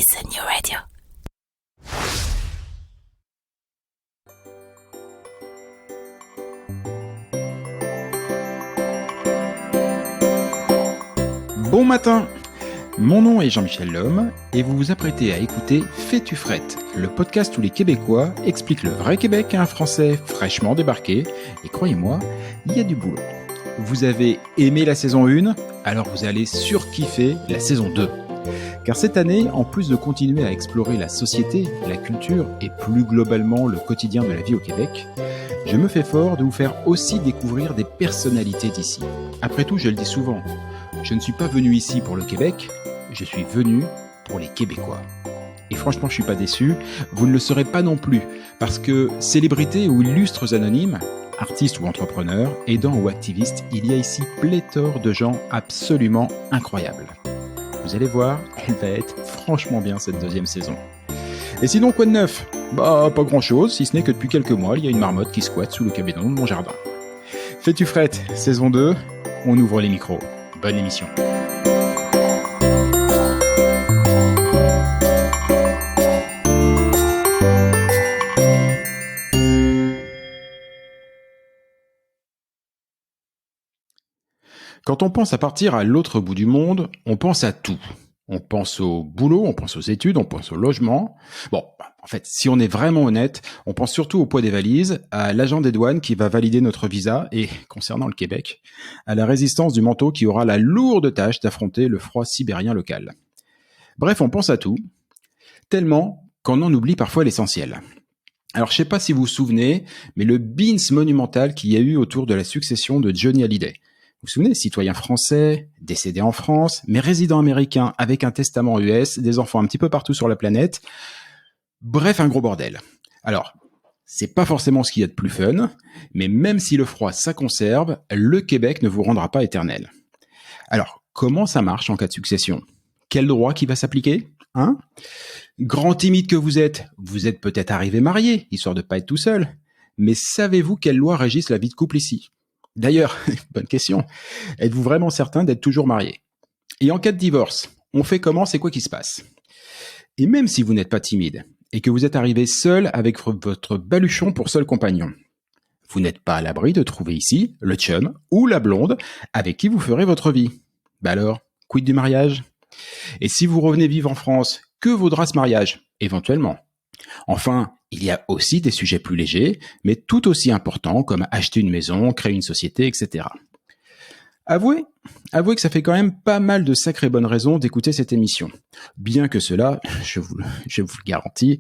Listen Your Radio. Bon matin, mon nom est Jean-Michel Lhomme et vous vous apprêtez à écouter Fais-tu frette, le podcast où les Québécois expliquent le vrai Québec à un Français fraîchement débarqué. Et croyez-moi, il y a du boulot. Vous avez aimé la saison 1, alors vous allez surkiffer la saison 2. Car cette année, en plus de continuer à explorer la société, la culture et plus globalement le quotidien de la vie au Québec, je me fais fort de vous faire aussi découvrir des personnalités d'ici. Après tout, je le dis souvent, je ne suis pas venu ici pour le Québec, je suis venu pour les Québécois. Et franchement, je suis pas déçu, vous ne le serez pas non plus, parce que célébrités ou illustres anonymes, artistes ou entrepreneurs, aidants ou activistes, il y a ici pléthore de gens absolument incroyables. Vous allez voir, elle va être franchement bien cette deuxième saison. Et sinon, quoi de neuf ? Bah, pas grand chose, si ce n'est que depuis quelques mois, il y a une marmotte qui squatte sous le cabinet de mon jardin. Fais-tu frette, saison 2, on ouvre les micros. Bonne émission. Quand on pense à partir à l'autre bout du monde, on pense à tout. On pense au boulot, on pense aux études, on pense au logement. Bon, en fait, si on est vraiment honnête, on pense surtout au poids des valises, à l'agent des douanes qui va valider notre visa et, concernant le Québec, à la résistance du manteau qui aura la lourde tâche d'affronter le froid sibérien local. Bref, on pense à tout, tellement qu'on en oublie parfois l'essentiel. Alors, je sais pas si vous vous souvenez, mais le beans monumental qu'il y a eu autour de la succession de Johnny Hallyday. Vous vous souvenez, citoyen français, décédé en France, mais résident américain avec un testament US, des enfants un petit peu partout sur la planète. Bref, un gros bordel. Alors, c'est pas forcément ce qu'il y a de plus fun, mais même si le froid ça conserve, le Québec ne vous rendra pas éternel. Alors, comment ça marche en cas de succession ? Quel droit qui va s'appliquer ? Hein ? Grand timide que vous êtes peut-être arrivé marié, histoire de pas être tout seul. Mais savez-vous quelles lois régissent la vie de couple ici ? D'ailleurs, bonne question, êtes-vous vraiment certain d'être toujours marié ? Et en cas de divorce, on fait comment ? C'est quoi qui se passe ? Et même si vous n'êtes pas timide, et que vous êtes arrivé seul avec votre baluchon pour seul compagnon, vous n'êtes pas à l'abri de trouver ici le chum ou la blonde avec qui vous ferez votre vie. Bah alors, quid du mariage ? Et si vous revenez vivre en France, que vaudra ce mariage ? Éventuellement. Enfin, il y a aussi des sujets plus légers, mais tout aussi importants comme acheter une maison, créer une société, etc. Avouez que ça fait quand même pas mal de sacrées bonnes raisons d'écouter cette émission. Bien que cela, je vous le garantis,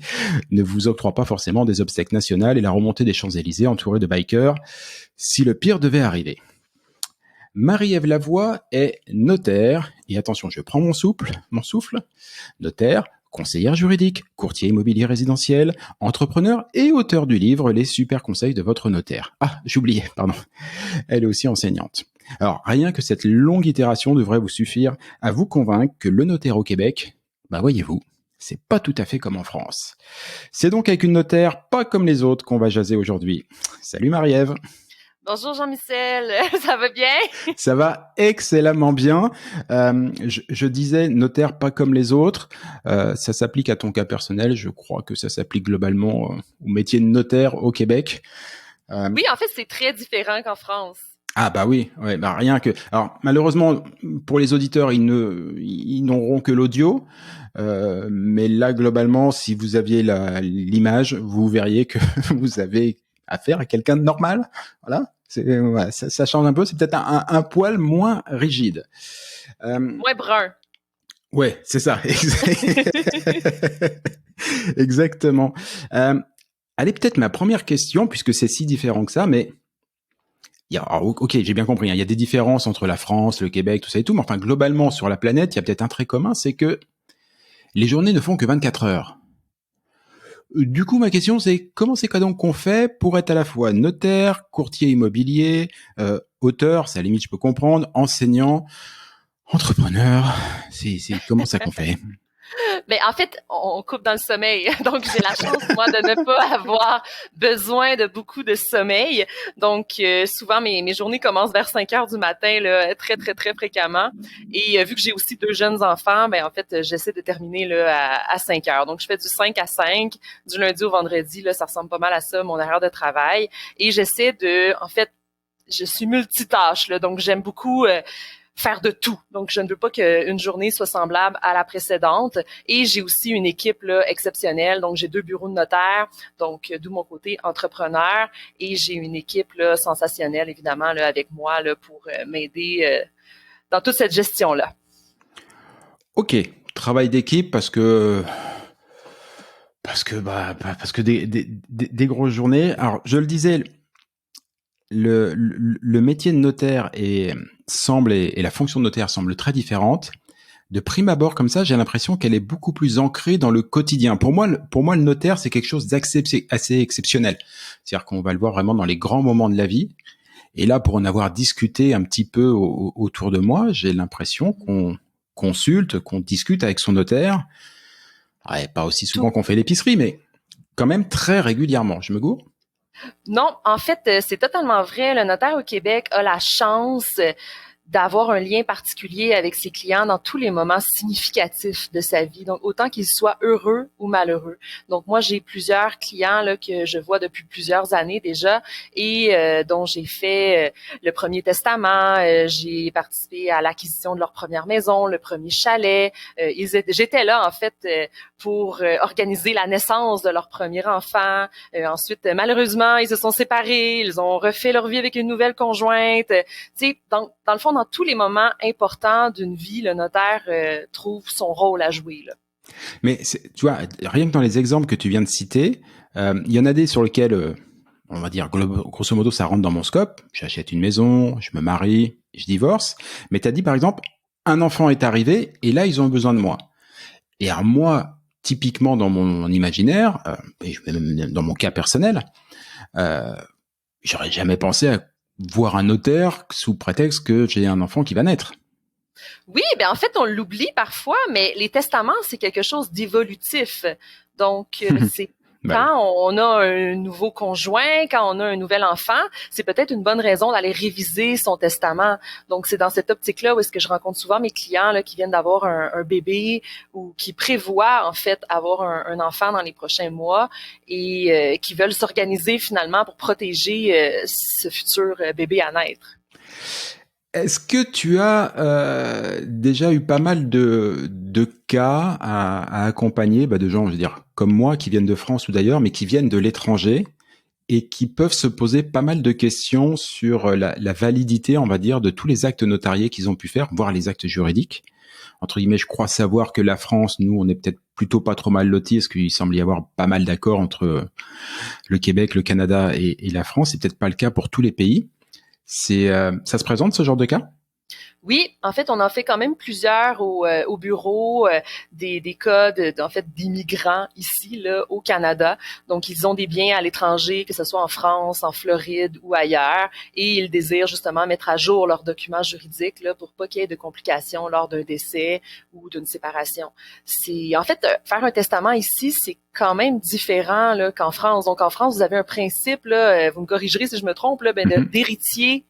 ne vous octroie pas forcément des obsèques nationales et la remontée des Champs-Élysées entourée de bikers, si le pire devait arriver. Marie-Ève Lavoie est notaire, et attention, je prends mon souffle, notaire, conseillère juridique, courtier immobilier résidentiel, entrepreneur et auteur du livre Les super conseils de votre notaire. Ah, j'oubliais, pardon. Elle est aussi enseignante. Alors, rien que cette longue itération devrait vous suffire à vous convaincre que le notaire au Québec, bah voyez-vous, c'est pas tout à fait comme en France. C'est donc avec une notaire pas comme les autres qu'on va jaser aujourd'hui. Salut Marie-Ève. Bonjour Jean-Michel, ça va bien? Ça va excellemment bien. Je disais notaire pas comme les autres. Ça s'applique à ton cas personnel. Je crois que ça s'applique globalement au métier de notaire au Québec. Oui, en fait, c'est très différent qu'en France. Ah bah oui, ouais, bah rien que. Alors malheureusement pour les auditeurs, ils n'auront que l'audio. Mais là globalement, si vous aviez l'image, vous verriez que vous avez affaire à quelqu'un de normal. Voilà. Ouais, ça change un peu, c'est peut-être un poil moins rigide. Moins brun. Ouais, c'est ça. Exactement. Allez, peut-être ma première question, puisque c'est si différent que ça, mais ok, j'ai bien compris, hein, il y a des différences entre la France, le Québec, tout ça et tout, mais enfin, globalement, sur la planète, il y a peut-être un trait commun, c'est que les journées ne font que 24 heures. Du coup, ma question, c'est comment c'est donc qu'on fait pour être à la fois notaire, courtier immobilier, auteur, ça à la limite je peux comprendre, enseignant, entrepreneur, c'est comment ça qu'on fait ? Ben, en fait, on coupe dans le sommeil. Donc, j'ai la chance, moi, de ne pas avoir besoin de beaucoup de sommeil. Donc, souvent, mes journées commencent vers 5 heures du matin, là, très, très, très fréquemment. Et vu que j'ai aussi 2 jeunes enfants, ben, en fait, j'essaie de terminer là, à 5 heures. Donc, je fais du 5 à 5, du lundi au vendredi. Là, ça ressemble pas mal à ça, mon horaire de travail. Et j'essaie en fait, je suis multitâche, là. Donc, j'aime beaucoup faire de tout. Donc, je ne veux pas qu'une journée soit semblable à la précédente. Et j'ai aussi une équipe là, exceptionnelle. Donc, j'ai 2 bureaux de notaire, donc d'où mon côté entrepreneur. Et j'ai une équipe là, sensationnelle, évidemment, là, avec moi là, pour m'aider dans toute cette gestion-là. Ok, travail d'équipe parce que des grosses journées. Alors, je le disais, le métier de notaire et la fonction de notaire semble très différente. De prime abord, comme ça, j'ai l'impression qu'elle est beaucoup plus ancrée dans le quotidien. Pour moi, le notaire, c'est quelque chose assez exceptionnel. C'est-à-dire qu'on va le voir vraiment dans les grands moments de la vie. Et là, pour en avoir discuté un petit peu autour de moi, j'ai l'impression qu'on consulte, qu'on discute avec son notaire. Ouais, pas aussi souvent qu'on fait l'épicerie, mais quand même très régulièrement. Je me gourre? Non, en fait, c'est totalement vrai. Le notaire au Québec a la chance d'avoir un lien particulier avec ses clients dans tous les moments significatifs de sa vie. Donc, autant qu'ils soient heureux ou malheureux. Donc, moi, j'ai plusieurs clients là que je vois depuis plusieurs années déjà et dont j'ai fait le premier testament. J'ai participé à l'acquisition de leur première maison, le premier chalet. J'étais là, en fait, pour organiser la naissance de leur premier enfant. Ensuite, malheureusement, ils se sont séparés. Ils ont refait leur vie avec une nouvelle conjointe. Tu sais, dans le fond, dans tous les moments importants d'une vie, le notaire trouve son rôle à jouer, là. Mais tu vois, rien que dans les exemples que tu viens de citer, il y en a des sur lesquels, on va dire, grosso modo, ça rentre dans mon scope. J'achète une maison, je me marie, je divorce. Mais tu as dit, par exemple, un enfant est arrivé et là, ils ont besoin de moi. Et alors moi, typiquement dans mon imaginaire, et même dans mon cas personnel, j'aurais jamais pensé à voir un notaire sous prétexte que j'ai un enfant qui va naître. Oui, ben en fait, on l'oublie parfois, mais les testaments, c'est quelque chose d'évolutif. Donc, c'est quand on a un nouveau conjoint, quand on a un nouvel enfant, c'est peut-être une bonne raison d'aller réviser son testament. Donc, c'est dans cette optique-là où est-ce que je rencontre souvent mes clients là, qui viennent d'avoir un bébé ou qui prévoient en fait avoir un enfant dans les prochains mois et qui veulent s'organiser finalement pour protéger ce futur bébé à naître. Est-ce que tu as déjà eu pas mal de cas à accompagner de gens, je veux dire, comme moi, qui viennent de France ou d'ailleurs, mais qui viennent de l'étranger et qui peuvent se poser pas mal de questions sur la validité, on va dire, de tous les actes notariés qu'ils ont pu faire, voire les actes juridiques. Entre guillemets, je crois savoir que la France, nous, on est peut-être plutôt pas trop mal lotis, parce qu'il semble y avoir pas mal d'accords entre le Québec, le Canada et la France. C'est peut-être pas le cas pour tous les pays. Ça se présente ce genre de cas? Oui, en fait, on en fait quand même plusieurs au bureau, des cas en fait d'immigrants ici là au Canada. Donc, ils ont des biens à l'étranger, que ce soit en France, en Floride ou ailleurs, et ils désirent justement mettre à jour leurs documents juridiques là pour pas qu'il y ait de complications lors d'un décès ou d'une séparation. C'est en fait faire un testament ici, c'est quand même différent là qu'en France. Donc, en France, vous avez un principe là, vous me corrigerez si je me trompe là, d'héritier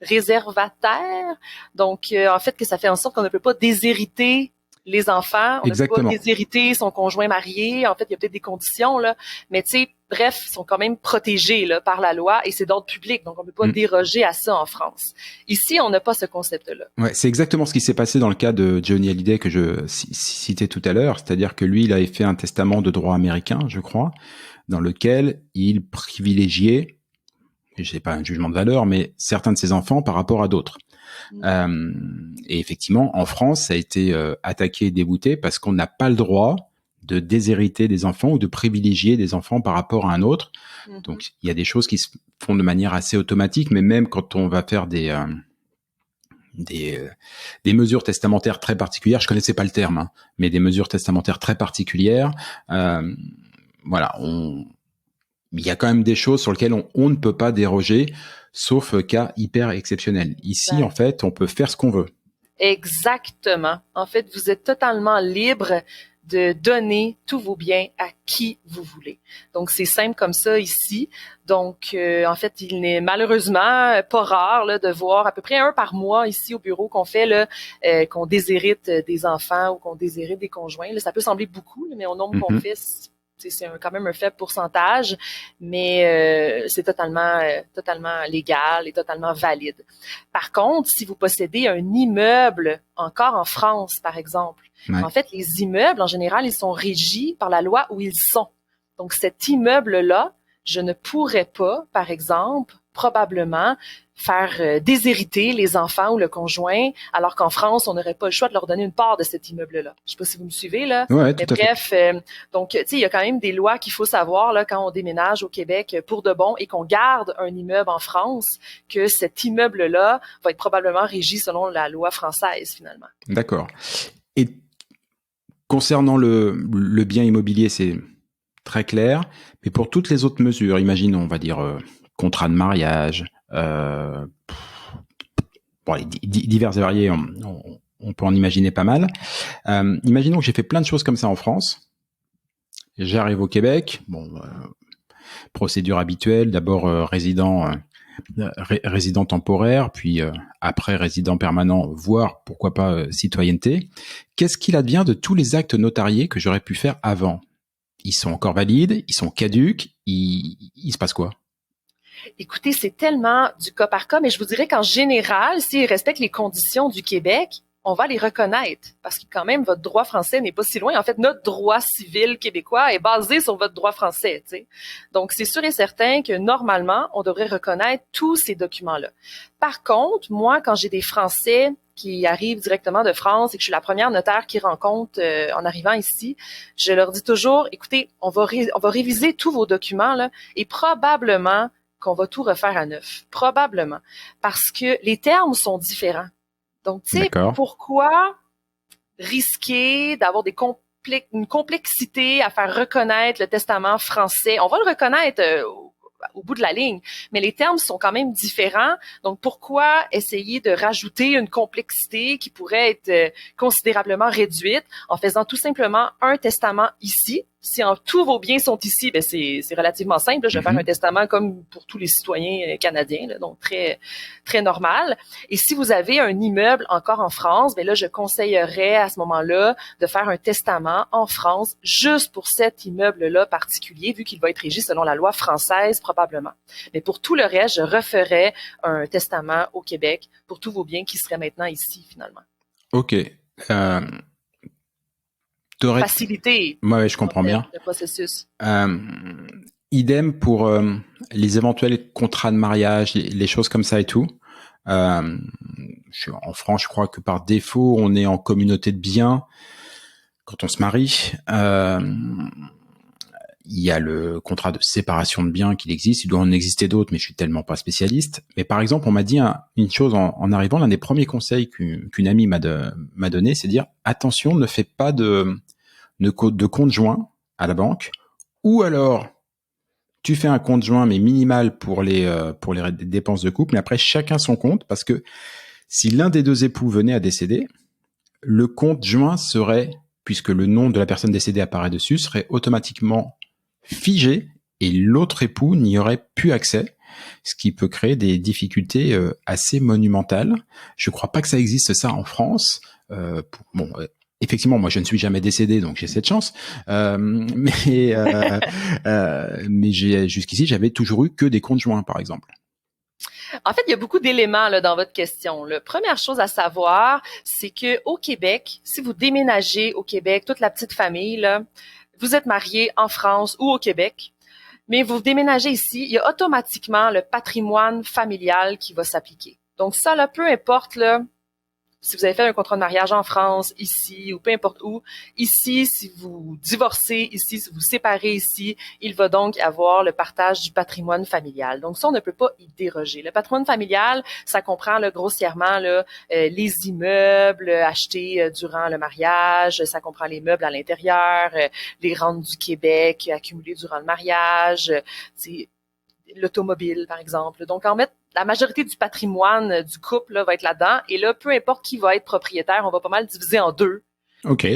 réservataire. Donc, en fait, que ça fait en sorte qu'on ne peut pas déshériter les enfants, on ne peut pas déshériter son conjoint marié. En fait, il y a peut-être des conditions, là. Mais tu sais, bref, ils sont quand même protégés là, par la loi et c'est d'ordre public. Donc, on ne peut pas déroger à ça en France. Ici, on n'a pas ce concept-là. Ouais, c'est exactement ce qui s'est passé dans le cas de Johnny Hallyday que je citais tout à l'heure. C'est-à-dire que lui, il avait fait un testament de droit américain, je crois, dans lequel il privilégiait, je sais pas un jugement de valeur, mais certains de ses enfants par rapport à d'autres. Et effectivement, en France, ça a été attaqué et débouté parce qu'on n'a pas le droit de déshériter des enfants ou de privilégier des enfants par rapport à un autre. Donc, il y a des choses qui se font de manière assez automatique, mais même quand on va faire des mesures testamentaires très particulières, je connaissais pas le terme, hein, mais des mesures testamentaires très particulières, voilà, il y a quand même des choses sur lesquelles on ne peut pas déroger, sauf cas hyper exceptionnels. Ici, en fait, on peut faire ce qu'on veut. Exactement. En fait, vous êtes totalement libre de donner tous vos biens à qui vous voulez. Donc, c'est simple comme ça ici. Donc, en fait, il n'est malheureusement pas rare là, de voir à peu près un par mois ici au bureau qu'on fait, là, qu'on déshérite des enfants ou qu'on déshérite des conjoints. Là, ça peut sembler beaucoup, mais au nombre qu'on fait, c'est quand même un faible pourcentage, mais c'est totalement légal et totalement valide. Par contre, si vous possédez un immeuble, encore en France, par exemple, en fait, les immeubles, en général, ils sont régis par la loi où ils sont. Donc, cet immeuble-là, je ne pourrais pas, par exemple, probablement faire déshériter les enfants ou le conjoint, alors qu'en France, on n'aurait pas le choix de leur donner une part de cet immeuble-là. Je sais pas si vous me suivez, là. Ouais, Mais tout à bref, donc, tu sais, il y a quand même des lois qu'il faut savoir, là, quand on déménage au Québec pour de bon et qu'on garde un immeuble en France, que cet immeuble-là va être probablement régi selon la loi française, finalement. D'accord. Et concernant le bien immobilier, c'est très clair, mais pour toutes les autres mesures, imaginons, on va dire, contrat de mariage, bon, les divers et variés, on peut en imaginer pas mal. Imaginons que j'ai fait plein de choses comme ça en France. J'arrive au Québec, bon, procédure habituelle, d'abord résident temporaire, puis après résident permanent, voire pourquoi pas citoyenneté. Qu'est-ce qu'il advient de tous les actes notariés que j'aurais pu faire avant? Ils sont encore valides, ils sont caducs, il se passe quoi? Écoutez, c'est tellement du cas par cas, mais je vous dirais qu'en général, s'ils respectent les conditions du Québec, on va les reconnaître parce que quand même, votre droit français n'est pas si loin. En fait, notre droit civil québécois est basé sur votre droit français, tu sais. Donc, c'est sûr et certain que normalement, on devrait reconnaître tous ces documents-là. Par contre, moi, quand j'ai des Français qui arrivent directement de France et que je suis la première notaire qu'ils rencontrent en arrivant ici, je leur dis toujours, écoutez, on va réviser tous vos documents là, et probablement qu'on va tout refaire à neuf. Probablement. Parce que les termes sont différents. Donc, tu sais, pourquoi risquer d'avoir une complexité à faire reconnaître le testament français? On va le reconnaître au bout de la ligne, mais les termes sont quand même différents. Donc, pourquoi essayer de rajouter une complexité qui pourrait être considérablement réduite en faisant tout simplement un testament ici? Si tous vos biens sont ici, ben c'est relativement simple. Je vais faire un testament comme pour tous les citoyens canadiens, là, donc très très normal. Et si vous avez un immeuble encore en France, ben là je conseillerais à ce moment-là de faire un testament en France juste pour cet immeuble-là particulier, vu qu'il va être régi selon la loi française probablement. Mais pour tout le reste, je referais un testament au Québec pour tous vos biens qui seraient maintenant ici finalement. Ok. Faciliter. Ouais, je comprends bien. Le processus. Idem pour les éventuels contrats de mariage, les choses comme ça et tout. En France, je crois que par défaut, on est en communauté de biens quand on se marie. Il y a le contrat de séparation de biens qu'il existe. Il doit en exister d'autres, mais je suis tellement pas spécialiste. Mais par exemple, on m'a dit une chose en arrivant. L'un des premiers conseils qu'une amie m'a donné, c'est de dire attention, ne fais pas de compte joint à la banque, ou alors tu fais un compte joint mais minimal pour les dépenses de couple, mais après chacun son compte, parce que si l'un des deux époux venait à décéder, le compte joint serait, puisque le nom de la personne décédée apparaît dessus, serait automatiquement figé et l'autre époux n'y aurait plus accès, ce qui peut créer des difficultés assez monumentales. Je crois pas que ça existe ça en France. Effectivement, moi, je ne suis jamais décédé, donc j'ai cette chance. Mais jusqu'ici, j'avais toujours eu que des comptes joints, par exemple. En fait, il y a beaucoup d'éléments là dans votre question. La première chose à savoir, c'est que au Québec, si vous déménagez au Québec, toute la petite famille, là, vous êtes marié en France ou au Québec, mais vous déménagez ici, il y a automatiquement le patrimoine familial qui va s'appliquer. Donc ça, là, peu importe là, si vous avez fait un contrat de mariage en France, ici, ou peu importe où, ici, si vous divorcez ici, si vous séparez ici, il va donc avoir le partage du patrimoine familial. Donc ça, on ne peut pas y déroger. Le patrimoine familial, ça comprend là, grossièrement là, les immeubles achetés durant le mariage, ça comprend les meubles à l'intérieur, les rentes du Québec accumulées durant le mariage, l'automobile, par exemple. Donc, en fait, la majorité du patrimoine du couple là, va être là-dedans. Et là, peu importe qui va être propriétaire, on va pas mal diviser en deux. OK.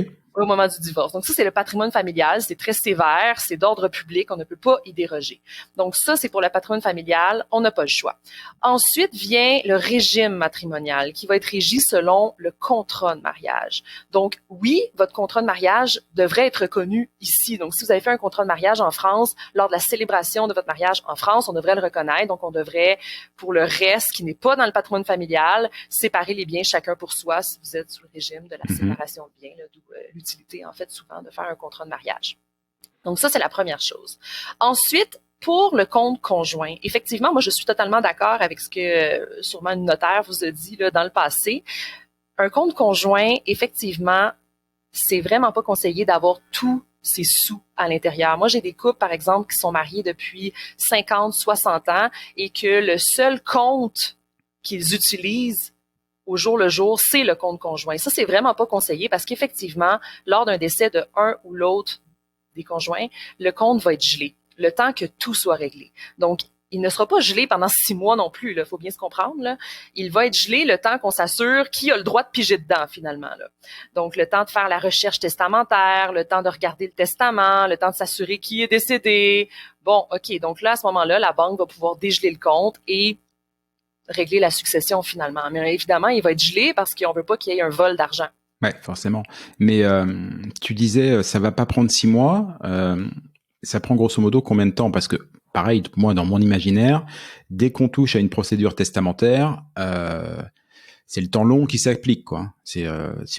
au moment du divorce. Donc ça, c'est le patrimoine familial, c'est très sévère, c'est d'ordre public, on ne peut pas y déroger. Donc ça, c'est pour le patrimoine familial, on n'a pas le choix. Ensuite vient le régime matrimonial qui va être régi selon le contrat de mariage. Donc oui, votre contrat de mariage devrait être reconnu ici. Donc si vous avez fait un contrat de mariage en France, lors de la célébration de votre mariage en France, on devrait le reconnaître. Donc on devrait, pour le reste qui n'est pas dans le patrimoine familial, séparer les biens chacun pour soi si vous êtes sous le régime de la séparation de biens, là, d'où l'utilité, en fait, souvent de faire un contrat de mariage. Donc ça, c'est la première chose. Ensuite, pour le compte conjoint, effectivement, moi, je suis totalement d'accord avec ce que sûrement une notaire vous a dit là, dans le passé. Un compte conjoint, effectivement, c'est vraiment pas conseillé d'avoir tous ces sous à l'intérieur. Moi, j'ai des couples, par exemple, qui sont mariés depuis 50, 60 ans et que le seul compte qu'ils utilisent au jour le jour, c'est le compte conjoint. Ça, c'est vraiment pas conseillé parce qu'effectivement, lors d'un décès de un ou l'autre des conjoints, le compte va être gelé, le temps que tout soit réglé. Donc, il ne sera pas gelé pendant 6 mois non plus, il faut bien se comprendre. Là. Il va être gelé le temps qu'on s'assure qui a le droit de piger dedans, finalement. Là. Donc, le temps de faire la recherche testamentaire, le temps de regarder le testament, le temps de s'assurer qui est décédé. Bon, OK, donc là, à ce moment-là, la banque va pouvoir dégeler le compte et régler la succession finalement. Mais évidemment, il va être gelé parce qu'on veut pas qu'il y ait un vol d'argent. Ouais, forcément. Mais tu disais, ça va pas prendre 6 mois. Ça prend grosso modo combien de temps? Parce que, pareil, moi, dans mon imaginaire, dès qu'on touche à une procédure testamentaire, c'est le temps long qui s'applique, quoi. C'est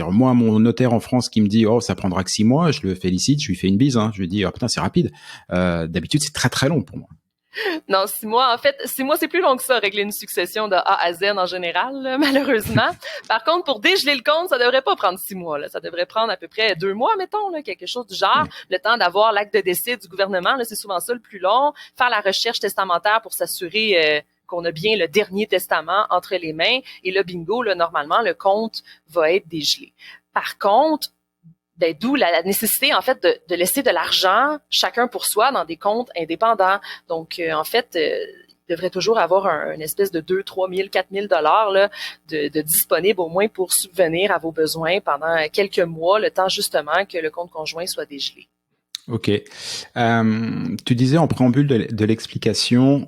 moi, mon notaire en France qui me dit, oh, ça prendra que 6 mois, je le félicite, je lui fais une bise, hein. Je lui dis, oh putain, c'est rapide. D'habitude, c'est très très long pour moi. Non, 6 mois, en fait, 6 mois, c'est plus long que ça, régler une succession de A à Z en général, là, malheureusement. Par contre, pour dégeler le compte, ça devrait pas prendre 6 mois, là. Ça devrait prendre à peu près 2 mois, mettons, là, quelque chose du genre. Ouais. Le temps d'avoir l'acte de décès du gouvernement, là, c'est souvent ça le plus long. Faire la recherche testamentaire pour s'assurer qu'on a bien le dernier testament entre les mains. Et là, bingo, là, normalement, le compte va être dégelé. Par contre, ben, d'où la nécessité, en fait, de laisser de l'argent chacun pour soi dans des comptes indépendants. Donc, en fait, il devrait toujours avoir une espèce de 2, 3 000, 4 000 dollars là, de disponible au moins pour subvenir à vos besoins pendant quelques mois, le temps justement que le compte conjoint soit dégelé. Ok. Tu disais en préambule de l'explication,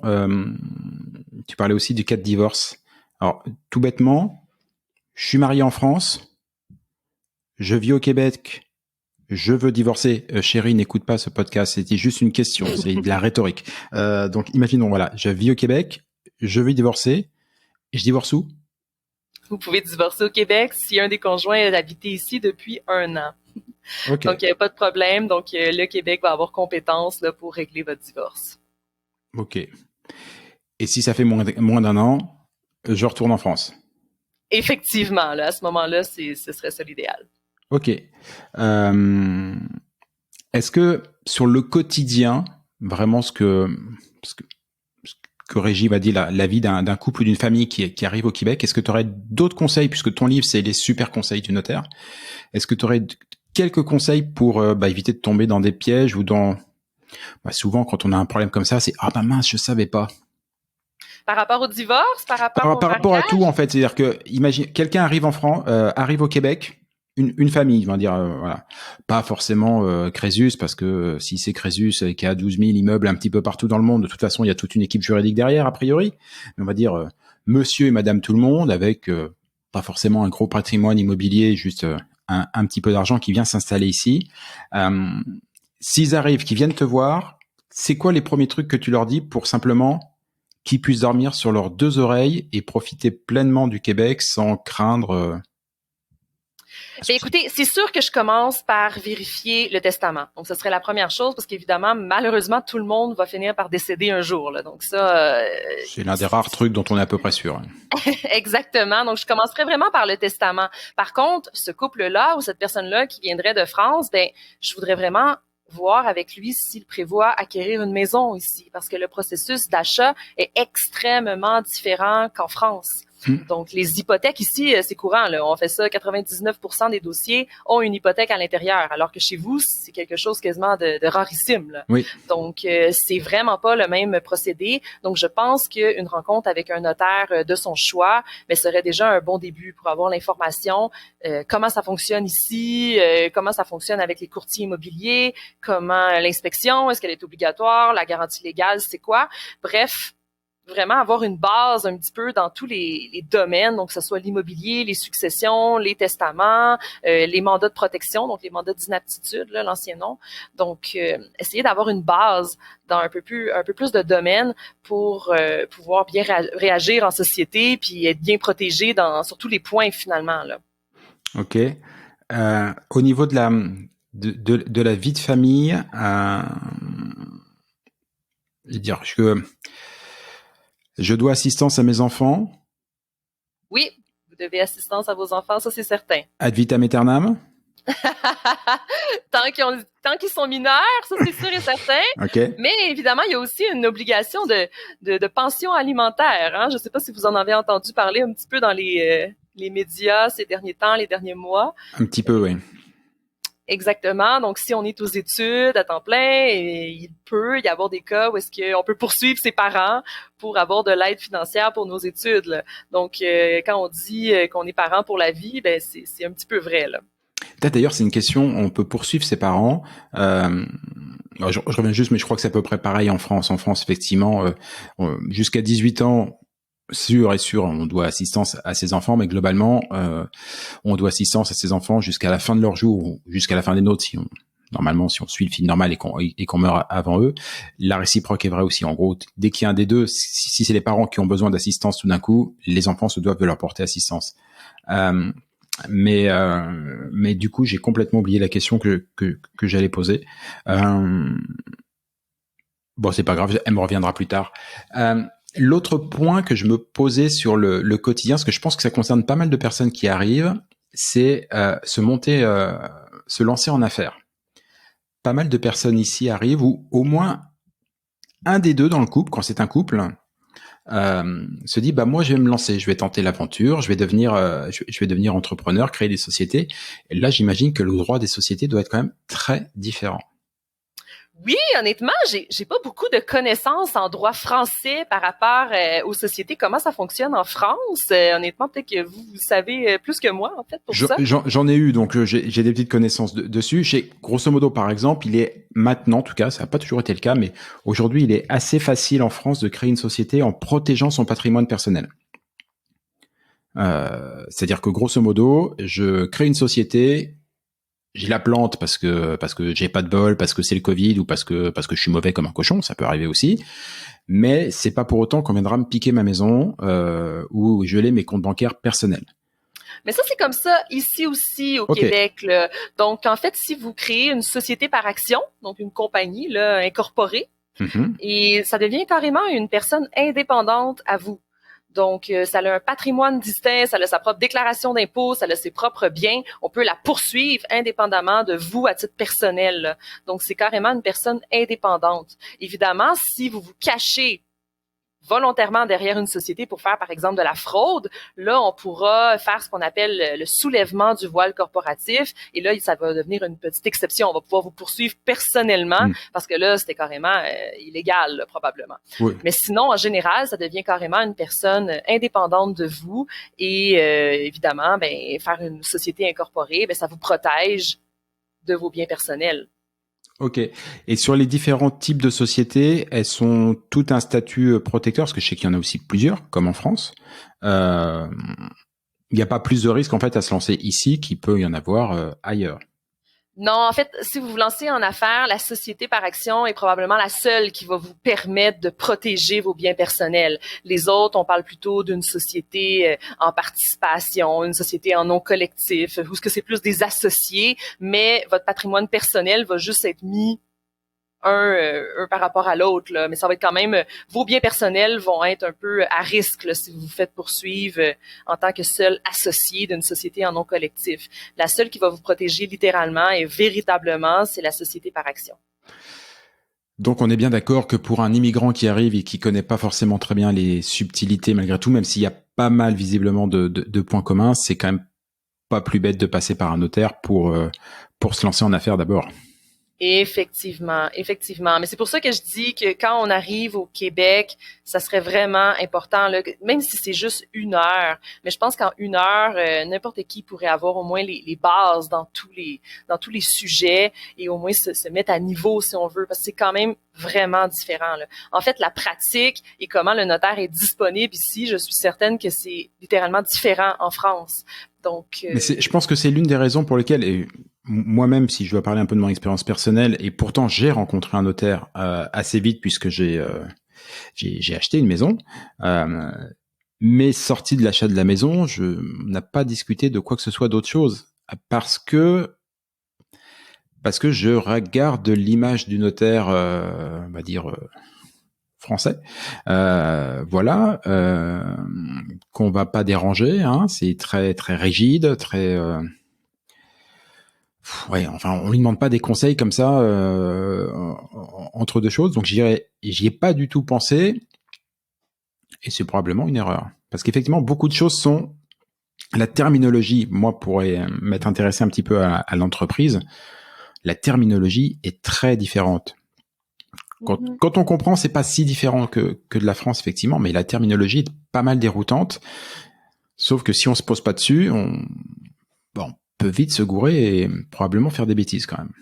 tu parlais aussi du cas de divorce. Alors, tout bêtement, je suis marié en France, je vis au Québec, je veux divorcer. Chérie, n'écoute pas ce podcast, c'était juste une question, c'est de la rhétorique. Donc, imaginons, voilà, je vis au Québec, je veux divorcer, et je divorce où? Vous pouvez divorcer au Québec si un des conjoints a habité ici depuis 1 an. Ok. Donc, il n'y a pas de problème. Donc, le Québec va avoir compétence là, pour régler votre divorce. Ok. Et si ça fait moins d'un an, je retourne en France. Effectivement, là, à ce moment-là, ce serait ça l'idéal. Ok. Est-ce que sur le quotidien, vraiment ce que régit, va dire, la vie d'un couple ou d'une famille qui arrive au Québec, est-ce que tu aurais d'autres conseils, puisque ton livre, c'est les super conseils du notaire, est-ce que tu aurais quelques conseils pour éviter de tomber dans des pièges ou dans... souvent, quand on a un problème comme ça, c'est « Ah bah mince, je savais pas ». Par rapport au divorce, par rapport au rapport à mariage? tout, en fait. C'est-à-dire que, imagine, quelqu'un arrive en France, arrive au Québec, une famille, on va dire, voilà. Pas forcément Crésus, parce que si c'est Crésus qui a 12 000 immeubles un petit peu partout dans le monde, de toute façon, il y a toute une équipe juridique derrière, a priori. Mais on va dire monsieur et madame tout le monde, avec pas forcément un gros patrimoine immobilier, juste un petit peu d'argent qui vient s'installer ici. S'ils arrivent, qu'ils viennent te voir, c'est quoi les premiers trucs que tu leur dis pour simplement qu'ils puissent dormir sur leurs 2 oreilles et profiter pleinement du Québec sans craindre... Bien, écoutez, c'est sûr que je commence par vérifier le testament. Donc, ce serait la première chose parce qu'évidemment, malheureusement, tout le monde va finir par décéder un jour. Là. Donc, ça... c'est l'un des rares trucs dont on est à peu près sûr. Exactement. Donc, je commencerai vraiment par le testament. Par contre, ce couple-là ou cette personne-là qui viendrait de France, ben, je voudrais vraiment voir avec lui s'il prévoit acquérir une maison ici parce que le processus d'achat est extrêmement différent qu'en France. Donc, les hypothèques ici, c'est courant, là. On fait ça, 99% des dossiers ont une hypothèque à l'intérieur, alors que chez vous, c'est quelque chose quasiment de rarissime, là. Oui. Donc, c'est vraiment pas le même procédé. Donc, je pense qu'une rencontre avec un notaire de son choix, mais serait déjà un bon début pour avoir l'information, comment ça fonctionne ici, comment ça fonctionne avec les courtiers immobiliers, comment l'inspection, est-ce qu'elle est obligatoire, la garantie légale, c'est quoi? Bref, vraiment avoir une base un petit peu dans tous les domaines, donc que ce soit l'immobilier, les successions, les testaments, les mandats de protection, donc les mandats d'inaptitude, là, l'ancien nom. Donc, essayer d'avoir une base dans un peu plus de domaines pour pouvoir bien réagir en société puis être bien protégé sur tous les points finalement, là. Ok. Au niveau de la vie de famille, je veux dire que je dois assistance à mes enfants. Oui, vous devez assistance à vos enfants, ça c'est certain. Ad vitam aeternam. Tant qu'ils sont mineurs, ça c'est sûr et certain. Ok. Mais évidemment, il y a aussi une obligation de pension alimentaire. Hein? Je ne sais pas si vous en avez entendu parler un petit peu dans les médias ces derniers temps, les derniers mois. Un petit peu, oui. Exactement. Donc, si on est aux études à temps plein, il peut y avoir des cas où est-ce qu'on peut poursuivre ses parents pour avoir de l'aide financière pour nos études, là. Donc, quand on dit qu'on est parent pour la vie, ben c'est un petit peu vrai, là. Peut-être d'ailleurs, c'est une question, on peut poursuivre ses parents. Je reviens juste, mais je crois que c'est à peu près pareil en France. En France, effectivement, jusqu'à 18 ans, sûr, on doit assistance à ses enfants, mais globalement, on doit assistance à ses enfants jusqu'à la fin de leur jour, ou jusqu'à la fin des nôtres, normalement, si on suit le film normal et qu'on meurt avant eux. La réciproque est vraie aussi. En gros, dès qu'il y a un des deux, si c'est les parents qui ont besoin d'assistance tout d'un coup, les enfants se doivent de leur porter assistance. Mais du coup, j'ai complètement oublié la question que j'allais poser. Bon, c'est pas grave, elle me reviendra plus tard. L'autre point que je me posais sur le quotidien, parce que je pense que ça concerne pas mal de personnes qui arrivent, c'est se lancer en affaires. Pas mal de personnes ici arrivent, ou au moins un des deux dans le couple, quand c'est un couple, se dit moi je vais me lancer, je vais tenter l'aventure, je vais devenir entrepreneur, créer des sociétés. Et là, j'imagine que le droit des sociétés doit être quand même très différent. Oui, honnêtement, j'ai pas beaucoup de connaissances en droit français par rapport aux sociétés, comment ça fonctionne en France. Honnêtement, peut-être que vous savez plus que moi, en fait, pour ça. J'en ai eu, donc j'ai des petites connaissances dessus. Grosso modo, par exemple, il est maintenant, en tout cas, ça n'a pas toujours été le cas, mais aujourd'hui, il est assez facile en France de créer une société en protégeant son patrimoine personnel. C'est-à-dire que grosso modo, je crée une société, je la plante parce que j'ai pas de bol, parce que c'est le Covid ou parce que je suis mauvais comme un cochon, ça peut arriver aussi. Mais c'est pas pour autant qu'on viendra me piquer ma maison ou geler mes comptes bancaires personnels. Mais ça, c'est comme ça ici aussi au Québec, là. Donc, en fait, si vous créez une société par action, donc une compagnie là, incorporée, et ça devient carrément une personne indépendante à vous. Donc, ça a un patrimoine distinct, ça a sa propre déclaration d'impôt, ça a ses propres biens. On peut la poursuivre indépendamment de vous à titre personnel, là. Donc, c'est carrément une personne indépendante. Évidemment, si vous vous cachez volontairement derrière une société pour faire, par exemple, de la fraude, là, on pourra faire ce qu'on appelle le soulèvement du voile corporatif. Et là, ça va devenir une petite exception. On va pouvoir vous poursuivre personnellement parce que là, c'était carrément illégal, là, probablement. Oui. Mais sinon, en général, ça devient carrément une personne indépendante de vous. Et évidemment, faire une société incorporée, ça vous protège de vos biens personnels. Ok. Et sur les différents types de sociétés, elles sont toutes un statut protecteur, parce que je sais qu'il y en a aussi plusieurs, comme en France. Il n'y a pas plus de risques en fait à se lancer ici qu'il peut y en avoir ailleurs. Non, en fait, si vous vous lancez en affaires, la société par action est probablement la seule qui va vous permettre de protéger vos biens personnels. Les autres, on parle plutôt d'une société en participation, une société en non collectif, où ce que c'est plus des associés, mais votre patrimoine personnel va juste être mis un par rapport à l'autre, là. Mais ça va être quand même, vos biens personnels vont être un peu à risque là, si vous vous faites poursuivre en tant que seul associé d'une société en non collectif. La seule qui va vous protéger littéralement et véritablement, c'est la société par action. Donc on est bien d'accord que pour un immigrant qui arrive et qui connaît pas forcément très bien les subtilités malgré tout, même s'il y a pas mal visiblement de points communs, c'est quand même pas plus bête de passer par un notaire pour se lancer en affaires d'abord. Effectivement, effectivement. Mais c'est pour ça que je dis que quand on arrive au Québec, ça serait vraiment important, là, même si c'est juste 1 heure. Mais je pense qu'en 1 heure, n'importe qui pourrait avoir au moins les bases dans tous les sujets et au moins se mettre à niveau si on veut, parce que c'est quand même vraiment différent, là. En fait, la pratique et comment le notaire est disponible ici, je suis certaine que c'est littéralement différent en France. Donc, Mais je pense que c'est l'une des raisons pour lesquelles, et moi-même, si je dois parler un peu de mon expérience personnelle, et pourtant j'ai rencontré un notaire assez vite puisque j'ai acheté une maison, mais sorti de l'achat de la maison, on n'a pas discuté de quoi que ce soit d'autre chose parce que je regarde l'image du notaire, on va dire français, voilà, qu'on va pas déranger, hein, c'est très très rigide, très ouais, enfin, on lui demande pas des conseils comme ça entre deux choses, donc j'y ai pas du tout pensé, et c'est probablement une erreur, parce qu'effectivement beaucoup de choses sont la terminologie. Moi, pourrais m'être intéressé un petit peu à l'entreprise. La terminologie est très différente. Quand on comprend, c'est pas si différent que de la France, effectivement, mais la terminologie est pas mal déroutante. Sauf que si on se pose pas dessus, on peut vite se gourer et probablement faire des bêtises quand même.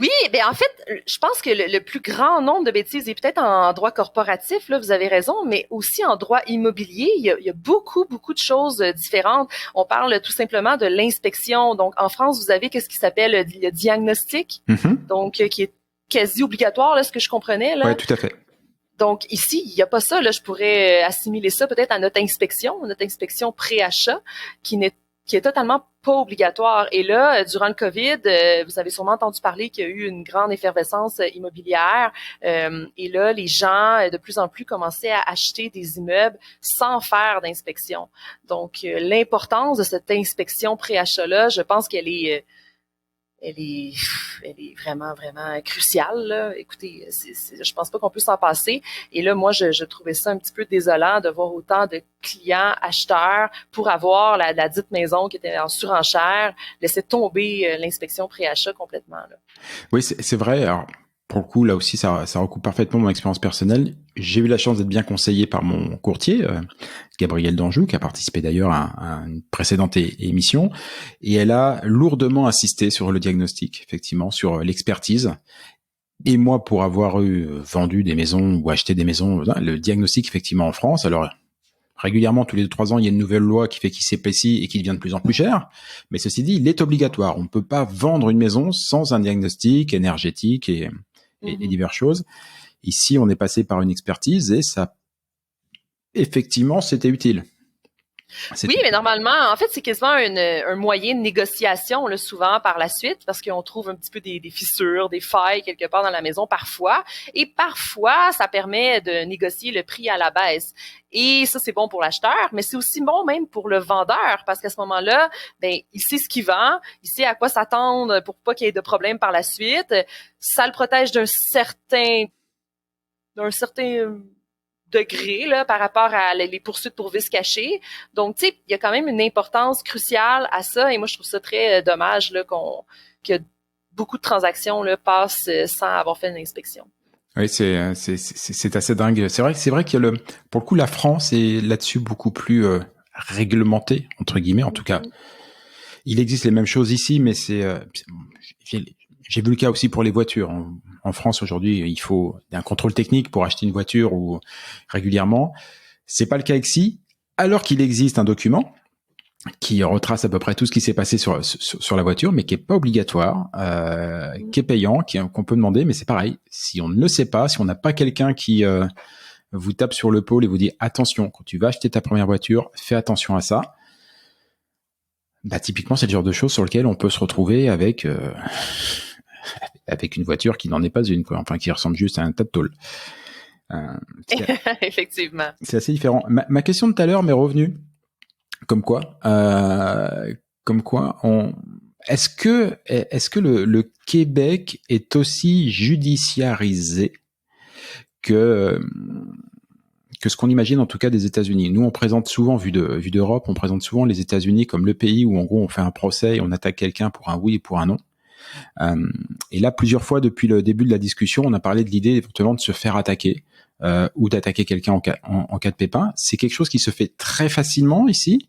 oui, ben en fait, je pense que le plus grand nombre de bêtises est peut-être en droit corporatif, là, vous avez raison, mais aussi en droit immobilier, il y a beaucoup, beaucoup de choses différentes. On parle tout simplement de l'inspection. Donc, en France, vous avez qu'est-ce qui s'appelle le diagnostic, donc qui est quasi obligatoire, là, ce que je comprenais, là. Ouais, tout à fait. Donc, ici, il n'y a pas ça, là. Je pourrais assimiler ça peut-être à notre inspection pré-achat, qui est totalement pas obligatoire. Et là, durant le COVID, vous avez sûrement entendu parler qu'il y a eu une grande effervescence immobilière. Et là, les gens, de plus en plus, commençaient à acheter des immeubles sans faire d'inspection. Donc, l'importance de cette inspection pré-achat-là, je pense elle est vraiment, vraiment cruciale, là. Écoutez, je pense pas qu'on peut s'en passer. Et là, moi, je trouvais ça un petit peu désolant de voir autant de clients, acheteurs, pour avoir la dite maison qui était en surenchère, laisser tomber l'inspection pré-achat complètement, là. Oui, c'est vrai. Alors, pour le coup, là aussi, ça recoupe parfaitement mon expérience personnelle. J'ai eu la chance d'être bien conseillé par mon courtier, Gabrielle Danjou, qui a participé d'ailleurs à une précédente émission, et elle a lourdement insisté sur le diagnostic, effectivement, sur l'expertise. Et moi, pour avoir vendu des maisons ou acheté des maisons, le diagnostic, effectivement, en France, alors régulièrement, tous les 2-3 ans, il y a une nouvelle loi qui fait qu'il s'épaissit et qu'il devient de plus en plus cher. Mais ceci dit, il est obligatoire. On ne peut pas vendre une maison sans un diagnostic énergétique et diverses choses. Ici, on est passé par une expertise et ça, effectivement, c'était utile. Oui, mais normalement, en fait, c'est quasiment un moyen de négociation, là, souvent par la suite, parce qu'on trouve un petit peu des fissures, des failles quelque part dans la maison parfois. Et parfois, ça permet de négocier le prix à la baisse. Et ça, c'est bon pour l'acheteur, mais c'est aussi bon même pour le vendeur, parce qu'à ce moment-là, ben, il sait ce qu'il vend, il sait à quoi s'attendre pour pas qu'il y ait de problème par la suite. Ça le protège d'un certain degré là, par rapport à les poursuites pour vice caché. Donc, tu sais, il y a quand même une importance cruciale à ça. Et moi, je trouve ça très dommage là, que beaucoup de transactions là, passent sans avoir fait une inspection. Oui, c'est assez dingue. C'est vrai qu'il y a pour le coup, la France est là-dessus beaucoup plus réglementée, entre guillemets. En tout cas, il existe les mêmes choses ici, mais j'ai vu le cas aussi pour les voitures. En France aujourd'hui, il faut un contrôle technique pour acheter une voiture ou régulièrement. C'est pas le cas ici, alors qu'il existe un document qui retrace à peu près tout ce qui s'est passé sur la voiture, mais qui est pas obligatoire, qui est payant, qu'on peut demander, mais c'est pareil. Si on ne le sait pas, si on n'a pas quelqu'un qui vous tape sur l'épaule et vous dit attention, quand tu vas acheter ta première voiture, fais attention à ça. Bah typiquement, c'est le genre de choses sur lesquelles on peut se retrouver avec une voiture qui n'en est pas une, quoi. Enfin, qui ressemble juste à un tas de tôle. Effectivement. C'est assez différent. Ma question de tout à l'heure m'est revenue. Comme quoi, Est-ce que le Québec est aussi judiciarisé que ce qu'on imagine en tout cas des États-Unis? Nous, on présente souvent, vu d'Europe, on présente souvent les États-Unis comme le pays où en gros on fait un procès et on attaque quelqu'un pour un oui et pour un non. Et là, plusieurs fois depuis le début de la discussion, on a parlé de l'idée éventuellement de se faire attaquer ou d'attaquer quelqu'un en cas de pépin. C'est quelque chose qui se fait très facilement ici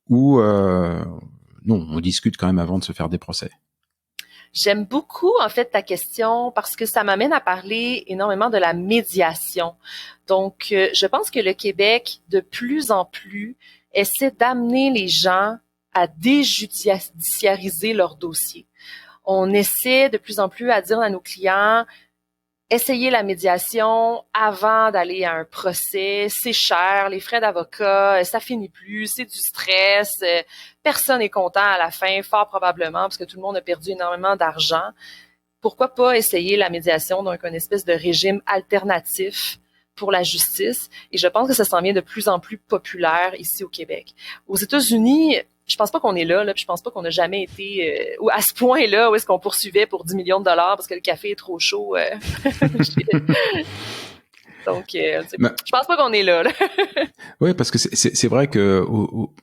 ou non, on discute quand même avant de se faire des procès. J'aime beaucoup, en fait, ta question parce que ça m'amène à parler énormément de la médiation. Donc, je pense que le Québec, de plus en plus, essaie d'amener les gens à déjudiciariser leur dossier. On essaie de plus en plus à dire à nos clients, essayez la médiation avant d'aller à un procès, c'est cher, les frais d'avocat, ça finit plus, c'est du stress, personne n'est content à la fin, fort probablement, parce que tout le monde a perdu énormément d'argent. Pourquoi pas essayer la médiation, donc une espèce de régime alternatif pour la justice? Et je pense que ça s'en vient de plus en plus populaire ici au Québec. Aux États-Unis, je pense pas qu'on est là, puis je pense pas qu'on a jamais été à ce point-là où est-ce qu'on poursuivait pour 10 millions de dollars parce que le café est trop chaud. Donc, je pense pas qu'on est là. Oui, parce que c'est vrai que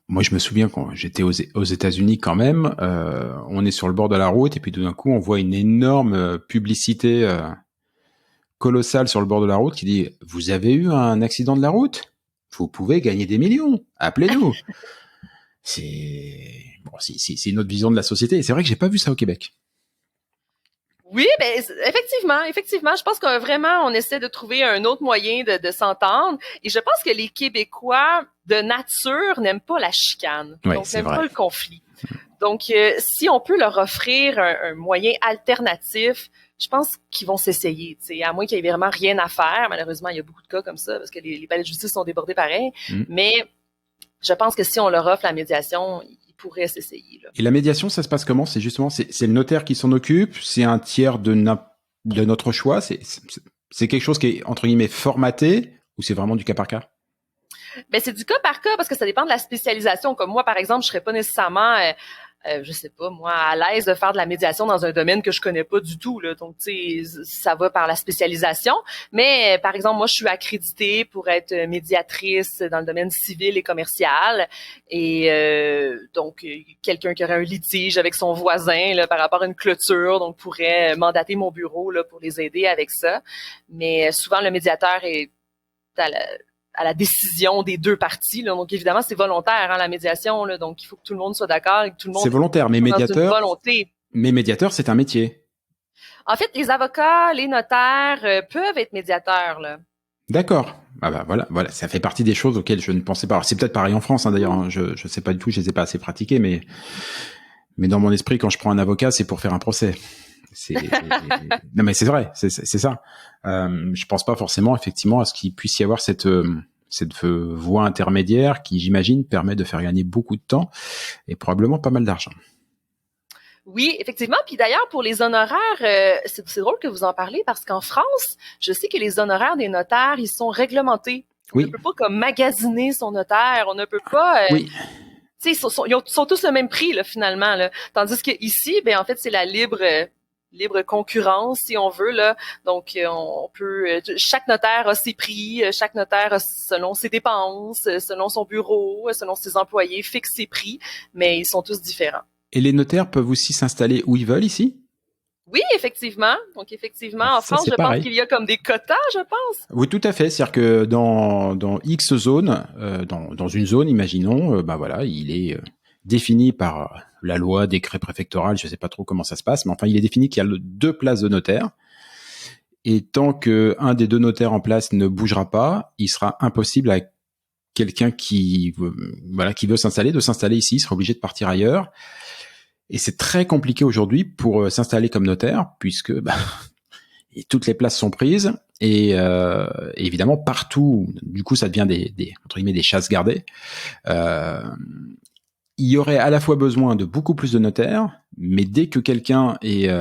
moi je me souviens quand j'étais aux États-Unis quand même, on est sur le bord de la route et puis tout d'un coup on voit une énorme publicité colossale sur le bord de la route qui dit « Vous avez eu un accident de la route ? Vous pouvez gagner des millions, appelez-nous !» C'est une autre vision de la société. Et c'est vrai que j'ai pas vu ça au Québec. Oui, ben effectivement, je pense que vraiment on essaie de trouver un autre moyen de s'entendre. Et je pense que les Québécois de nature n'aiment pas la chicane, oui, donc n'aiment vrai. pas le conflit. Donc si on peut leur offrir un moyen alternatif, je pense qu'ils vont s'essayer. Tu sais, à moins qu'il y ait vraiment rien à faire. Malheureusement, il y a beaucoup de cas comme ça parce que les palais de justice sont débordés pareil. Mais je pense que si on leur offre la médiation, ils pourraient s'essayer. Là. Et la médiation, ça se passe comment? C'est justement, c'est le notaire qui s'en occupe, c'est un tiers de notre choix, c'est quelque chose qui est, entre guillemets, formaté, ou c'est vraiment du cas par cas? Ben, c'est du cas par cas parce que ça dépend de la spécialisation. Comme moi, par exemple, je serais pas nécessairement, je sais pas, moi, à l'aise de faire de la médiation dans un domaine que je connais pas du tout, là. Donc, tu sais, ça va par la spécialisation. Mais, par exemple, moi, je suis accréditée pour être médiatrice dans le domaine civil et commercial. Et donc, quelqu'un qui aurait un litige avec son voisin là, par rapport à une clôture, donc pourrait mandater mon bureau là, pour les aider avec ça. Mais souvent, le médiateur est à la décision des deux parties. Là. Donc, évidemment, c'est volontaire, hein, la médiation. Là. Donc, il faut que tout le monde soit d'accord et que tout le monde c'est volontaire, mais médiateur, volonté. Mais médiateur, c'est un métier. En fait, les avocats, les notaires peuvent être médiateurs. Là. D'accord. Ah bah voilà, ça fait partie des choses auxquelles je ne pensais pas. Alors, c'est peut-être pareil en France, hein, d'ailleurs. Hein, je sais pas du tout, je les ai pas assez pratiqués, mais dans mon esprit, quand je prends un avocat, c'est pour faire un procès. Non mais c'est vrai, c'est ça. Je pense pas forcément effectivement à ce qu'il puisse y avoir cette voie intermédiaire qui, j'imagine, permet de faire gagner beaucoup de temps et probablement pas mal d'argent. Oui, effectivement. Puis d'ailleurs, pour les honoraires, c'est drôle que vous en parlez parce qu'en France, je sais que les honoraires des notaires, ils sont réglementés. On ne peut pas comme magasiner son notaire, on ne peut pas... oui. Tu sais, ils sont tous le même prix là, finalement. Là. Tandis que ici, ben en fait, c'est la libre concurrence, si on veut là. Donc, on peut. Chaque notaire a ses prix, chaque notaire a, selon ses dépenses, selon son bureau, selon ses employés, fixe ses prix, mais ils sont tous différents. Et les notaires peuvent aussi s'installer où ils veulent ici? Oui, effectivement. Donc, effectivement, en France, je pareil. pense qu'il y a comme des quotas, je pense. Oui, tout à fait. C'est-à-dire que dans X zone, dans une zone, imaginons, voilà, il est défini par la loi, décret préfectoral, je sais pas trop comment ça se passe, mais enfin, il est défini qu'il y a 2 places de notaire. Et tant que un des 2 notaires en place ne bougera pas, il sera impossible à quelqu'un qui veut s'installer de s'installer ici, il sera obligé de partir ailleurs. Et c'est très compliqué aujourd'hui pour s'installer comme notaire, puisque toutes les places sont prises et évidemment partout, du coup ça devient entre guillemets des chasses gardées. Il y aurait à la fois besoin de beaucoup plus de notaires, mais dès que quelqu'un est,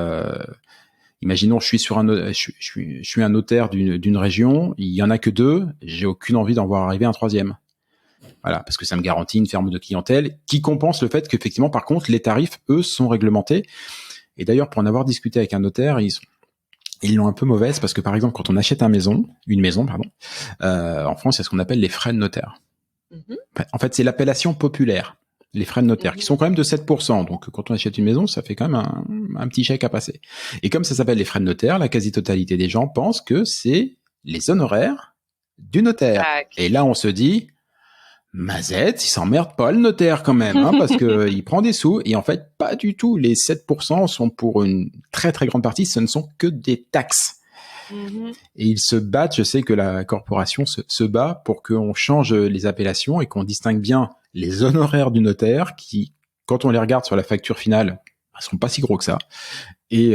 imaginons je suis un notaire d'une région, il y en a que 2, j'ai aucune envie d'en voir arriver un 3e. Voilà, parce que ça me garantit une ferme de clientèle qui compense le fait qu'effectivement, par contre, les tarifs, eux, sont réglementés. Et d'ailleurs, pour en avoir discuté avec un notaire, ils l'ont un peu mauvaise parce que, par exemple, quand on achète une maison, en France, il y a ce qu'on appelle les frais de notaire. Mhm. En fait, c'est l'appellation populaire, les frais de notaire, qui sont quand même de 7%. Donc, quand on achète une maison, ça fait quand même un petit chèque à passer. Et comme ça s'appelle les frais de notaire, la quasi-totalité des gens pensent que c'est les honoraires du notaire. Exact. Et là, on se dit, Mazette, il s'emmerde pas le notaire quand même, parce que il prend des sous. Et en fait, pas du tout. Les 7% sont pour une très très grande partie, ce ne sont que des taxes. Mhm. Et ils se battent, je sais que la corporation se bat pour qu'on change les appellations et qu'on distingue bien les honoraires du notaire qui, quand on les regarde sur la facture finale, ne sont pas si gros que ça, et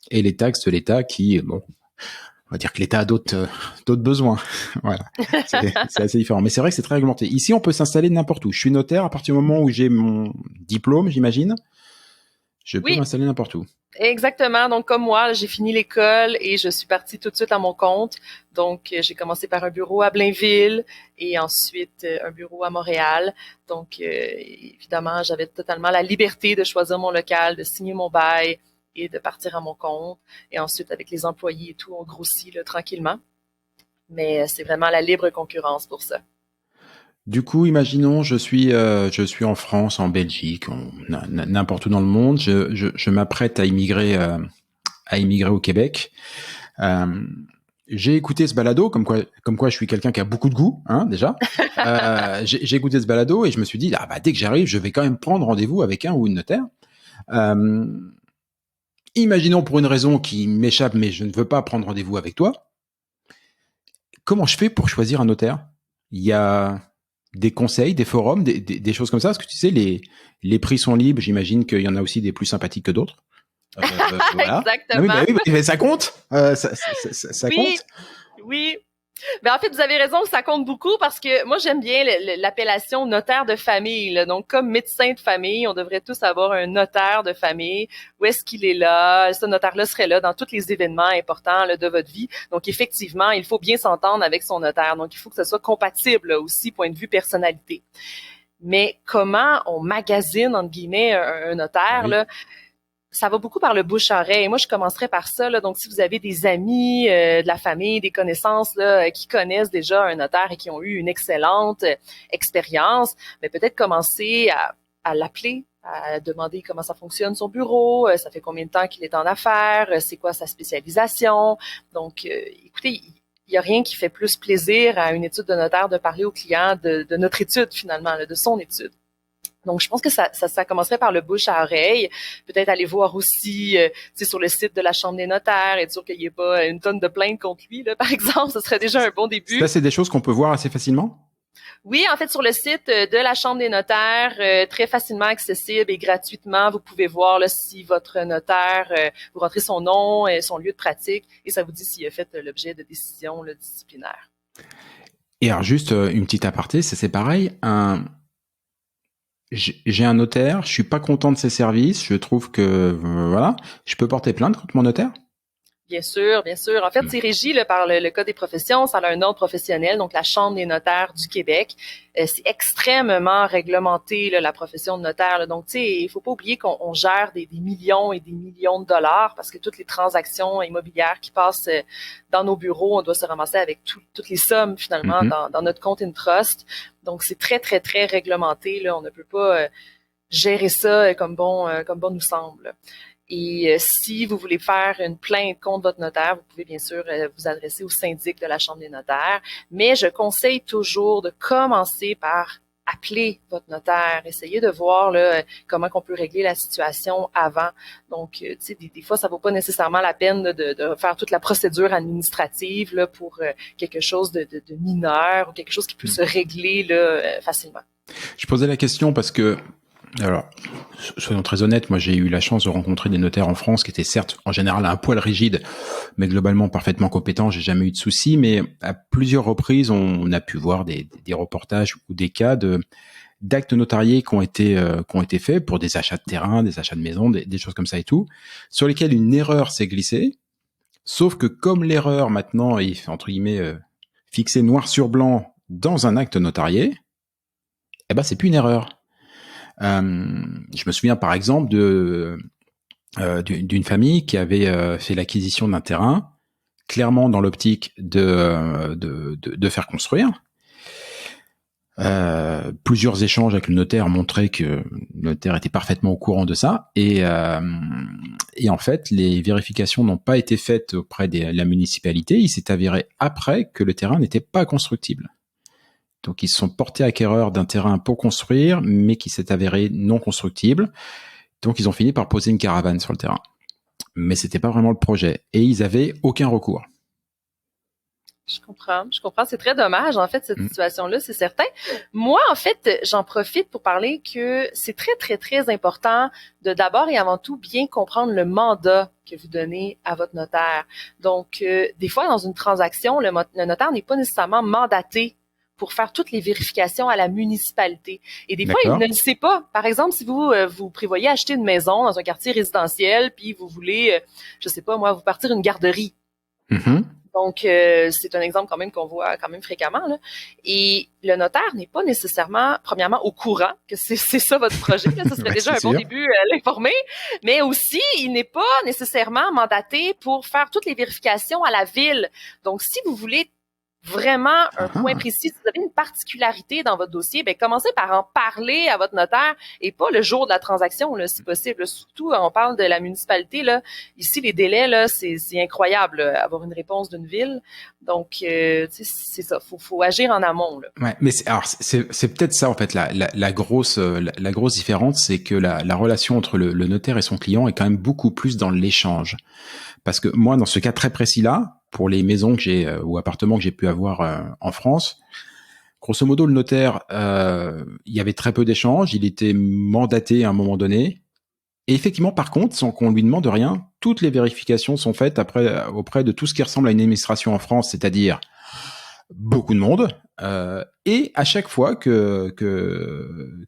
les taxes de l'État qui, bon, on va dire que l'État a d'autres besoins. Voilà, c'est assez différent. Mais c'est vrai que c'est très réglementé. Ici, on peut s'installer n'importe où. Je suis notaire à partir du moment où j'ai mon diplôme, j'imagine. Je peux m'installer n'importe où. Exactement. Donc, comme moi, j'ai fini l'école et je suis partie tout de suite à mon compte. Donc, j'ai commencé par un bureau à Blainville et ensuite un bureau à Montréal. Donc, évidemment, j'avais totalement la liberté de choisir mon local, de signer mon bail et de partir à mon compte. Et ensuite, avec les employés et tout, on grossit là, tranquillement. Mais c'est vraiment la libre concurrence pour ça. Du coup, imaginons, je suis en France, en Belgique, n'importe où dans le monde. Je m'apprête à immigrer au Québec. J'ai écouté ce balado, comme quoi je suis quelqu'un qui a beaucoup de goût, déjà. J'ai écouté ce balado et je me suis dit, dès que j'arrive, je vais quand même prendre rendez-vous avec un ou une notaire. Imaginons pour une raison qui m'échappe, mais je ne veux pas prendre rendez-vous avec toi. Comment je fais pour choisir un notaire? Il y a des conseils, des forums, des choses comme ça? Parce que tu sais, les prix sont libres. J'imagine qu'il y en a aussi des plus sympathiques que d'autres. Voilà. Exactement. Non, mais ça compte. Ça oui, compte. Oui. Ben en fait, vous avez raison, ça compte beaucoup parce que moi, j'aime bien l'appellation notaire de famille. Là. Donc, comme médecin de famille, on devrait tous avoir un notaire de famille. Où est-ce qu'il est là? Ce notaire-là serait là dans tous les événements importants là, de votre vie. Donc, effectivement, il faut bien s'entendre avec son notaire. Donc, il faut que ce soit compatible là, aussi, point de vue personnalité. Mais comment on magasine, entre guillemets, un notaire, oui. Là, ça va beaucoup par le bouche-oreille. Moi, je commencerai par ça. Là. Donc, si vous avez des amis, de la famille, des connaissances là, qui connaissent déjà un notaire et qui ont eu une excellente expérience, mais peut-être commencer à l'appeler, à demander comment ça fonctionne son bureau, ça fait combien de temps qu'il est en affaires, c'est quoi sa spécialisation. Donc, écoutez, il n'y a rien qui fait plus plaisir à une étude de notaire de parler au client de notre étude finalement, là, de son étude. Donc, je pense que ça commencerait par le bouche à oreille. Peut-être aller voir aussi sur le site de la Chambre des notaires, être sûr qu'il n'y ait pas une tonne de plaintes contre lui, là, par exemple. Ce serait déjà un bon début. Ça, c'est des choses qu'on peut voir assez facilement? Oui, en fait, sur le site de la Chambre des notaires, très facilement accessible et gratuitement, vous pouvez voir là, si votre notaire, vous rentrez son nom et son lieu de pratique et ça vous dit s'il a fait l'objet de décisions là, disciplinaires. Et alors, juste une petite aparté, c'est pareil. J'ai un notaire, je suis pas content de ses services, je trouve que voilà, je peux porter plainte contre mon notaire? Bien sûr, bien sûr. En fait, c'est régi là, par le Code des professions, ça a un ordre professionnel, donc la Chambre des notaires du Québec. C'est extrêmement réglementé, là, la profession de notaire. Là. Donc, tu sais, il faut pas oublier qu'on gère des millions et des millions de dollars parce que toutes les transactions immobilières qui passent dans nos bureaux, on doit se ramasser avec toutes les sommes, finalement, dans notre compte in trust. Donc, c'est très, très, très réglementé. Là. On ne peut pas gérer ça comme bon nous semble. Et si vous voulez faire une plainte contre votre notaire, vous pouvez bien sûr vous adresser au syndic de la Chambre des notaires. Mais je conseille toujours de commencer par appeler votre notaire, essayez de voir là, comment on peut régler la situation avant. Donc, tu sais, des fois, ça vaut pas nécessairement la peine de faire toute la procédure administrative là, pour quelque chose de mineur ou quelque chose qui peut se régler là, facilement. Je posais la question parce que alors, soyons très honnêtes, moi j'ai eu la chance de rencontrer des notaires en France qui étaient certes en général un poil rigides, mais globalement parfaitement compétents, j'ai jamais eu de soucis, mais à plusieurs reprises on a pu voir des reportages ou des cas d'actes notariés qui ont été faits pour des achats de terrain, des achats de maison, des choses comme ça et tout, sur lesquels une erreur s'est glissée, sauf que comme l'erreur maintenant est entre guillemets fixée noir sur blanc dans un acte notarié, eh ben c'est plus une erreur. Je me souviens par exemple d'une famille qui avait fait l'acquisition d'un terrain, clairement dans l'optique de faire construire. Plusieurs échanges avec le notaire montraient que le notaire était parfaitement au courant de ça, et en fait les vérifications n'ont pas été faites auprès de la municipalité. Il s'est avéré après que le terrain n'était pas constructible. Donc ils se sont portés acquéreurs d'un terrain pour construire, mais qui s'est avéré non constructible. Donc ils ont fini par poser une caravane sur le terrain. Mais c'était pas vraiment le projet. Et ils avaient aucun recours. Je comprends. C'est très dommage, en fait, cette situation-là, c'est certain. Moi, en fait, j'en profite pour parler que c'est très, très, très important de d'abord et avant tout bien comprendre le mandat que vous donnez à votre notaire. Donc, des fois, dans une transaction, le notaire n'est pas nécessairement mandaté pour faire toutes les vérifications à la municipalité. Et des fois, il ne le sait pas. Par exemple, si vous prévoyez acheter une maison dans un quartier résidentiel, puis vous voulez, je sais pas moi, vous partir une garderie. Donc, c'est un exemple quand même qu'on voit quand même fréquemment, là. Et le notaire n'est pas nécessairement, premièrement, au courant que c'est ça votre projet. Là. Ça serait déjà un bon début à l'informer. Mais aussi, il n'est pas nécessairement mandaté pour faire toutes les vérifications à la ville. Donc, si vous voulez vraiment un point précis, si vous avez une particularité dans votre dossier, ben commencez par en parler à votre notaire et pas le jour de la transaction, là, si possible. Surtout, on parle de la municipalité, là. Ici, les délais, là, c'est incroyable, là, avoir une réponse d'une ville. Donc, c'est ça. Faut agir en amont, là. Ouais, mais c'est peut-être ça, en fait, la grosse différence, c'est que la relation entre le notaire et son client est quand même beaucoup plus dans l'échange. Parce que moi, dans ce cas très précis-là, pour les maisons que j'ai ou appartements que j'ai pu avoir en France, grosso modo, le notaire, il y avait très peu d'échanges, il était mandaté à un moment donné. Et effectivement, par contre, sans qu'on lui demande rien, toutes les vérifications sont faites auprès de tout ce qui ressemble à une administration en France, c'est-à-dire beaucoup de monde. Et à chaque fois que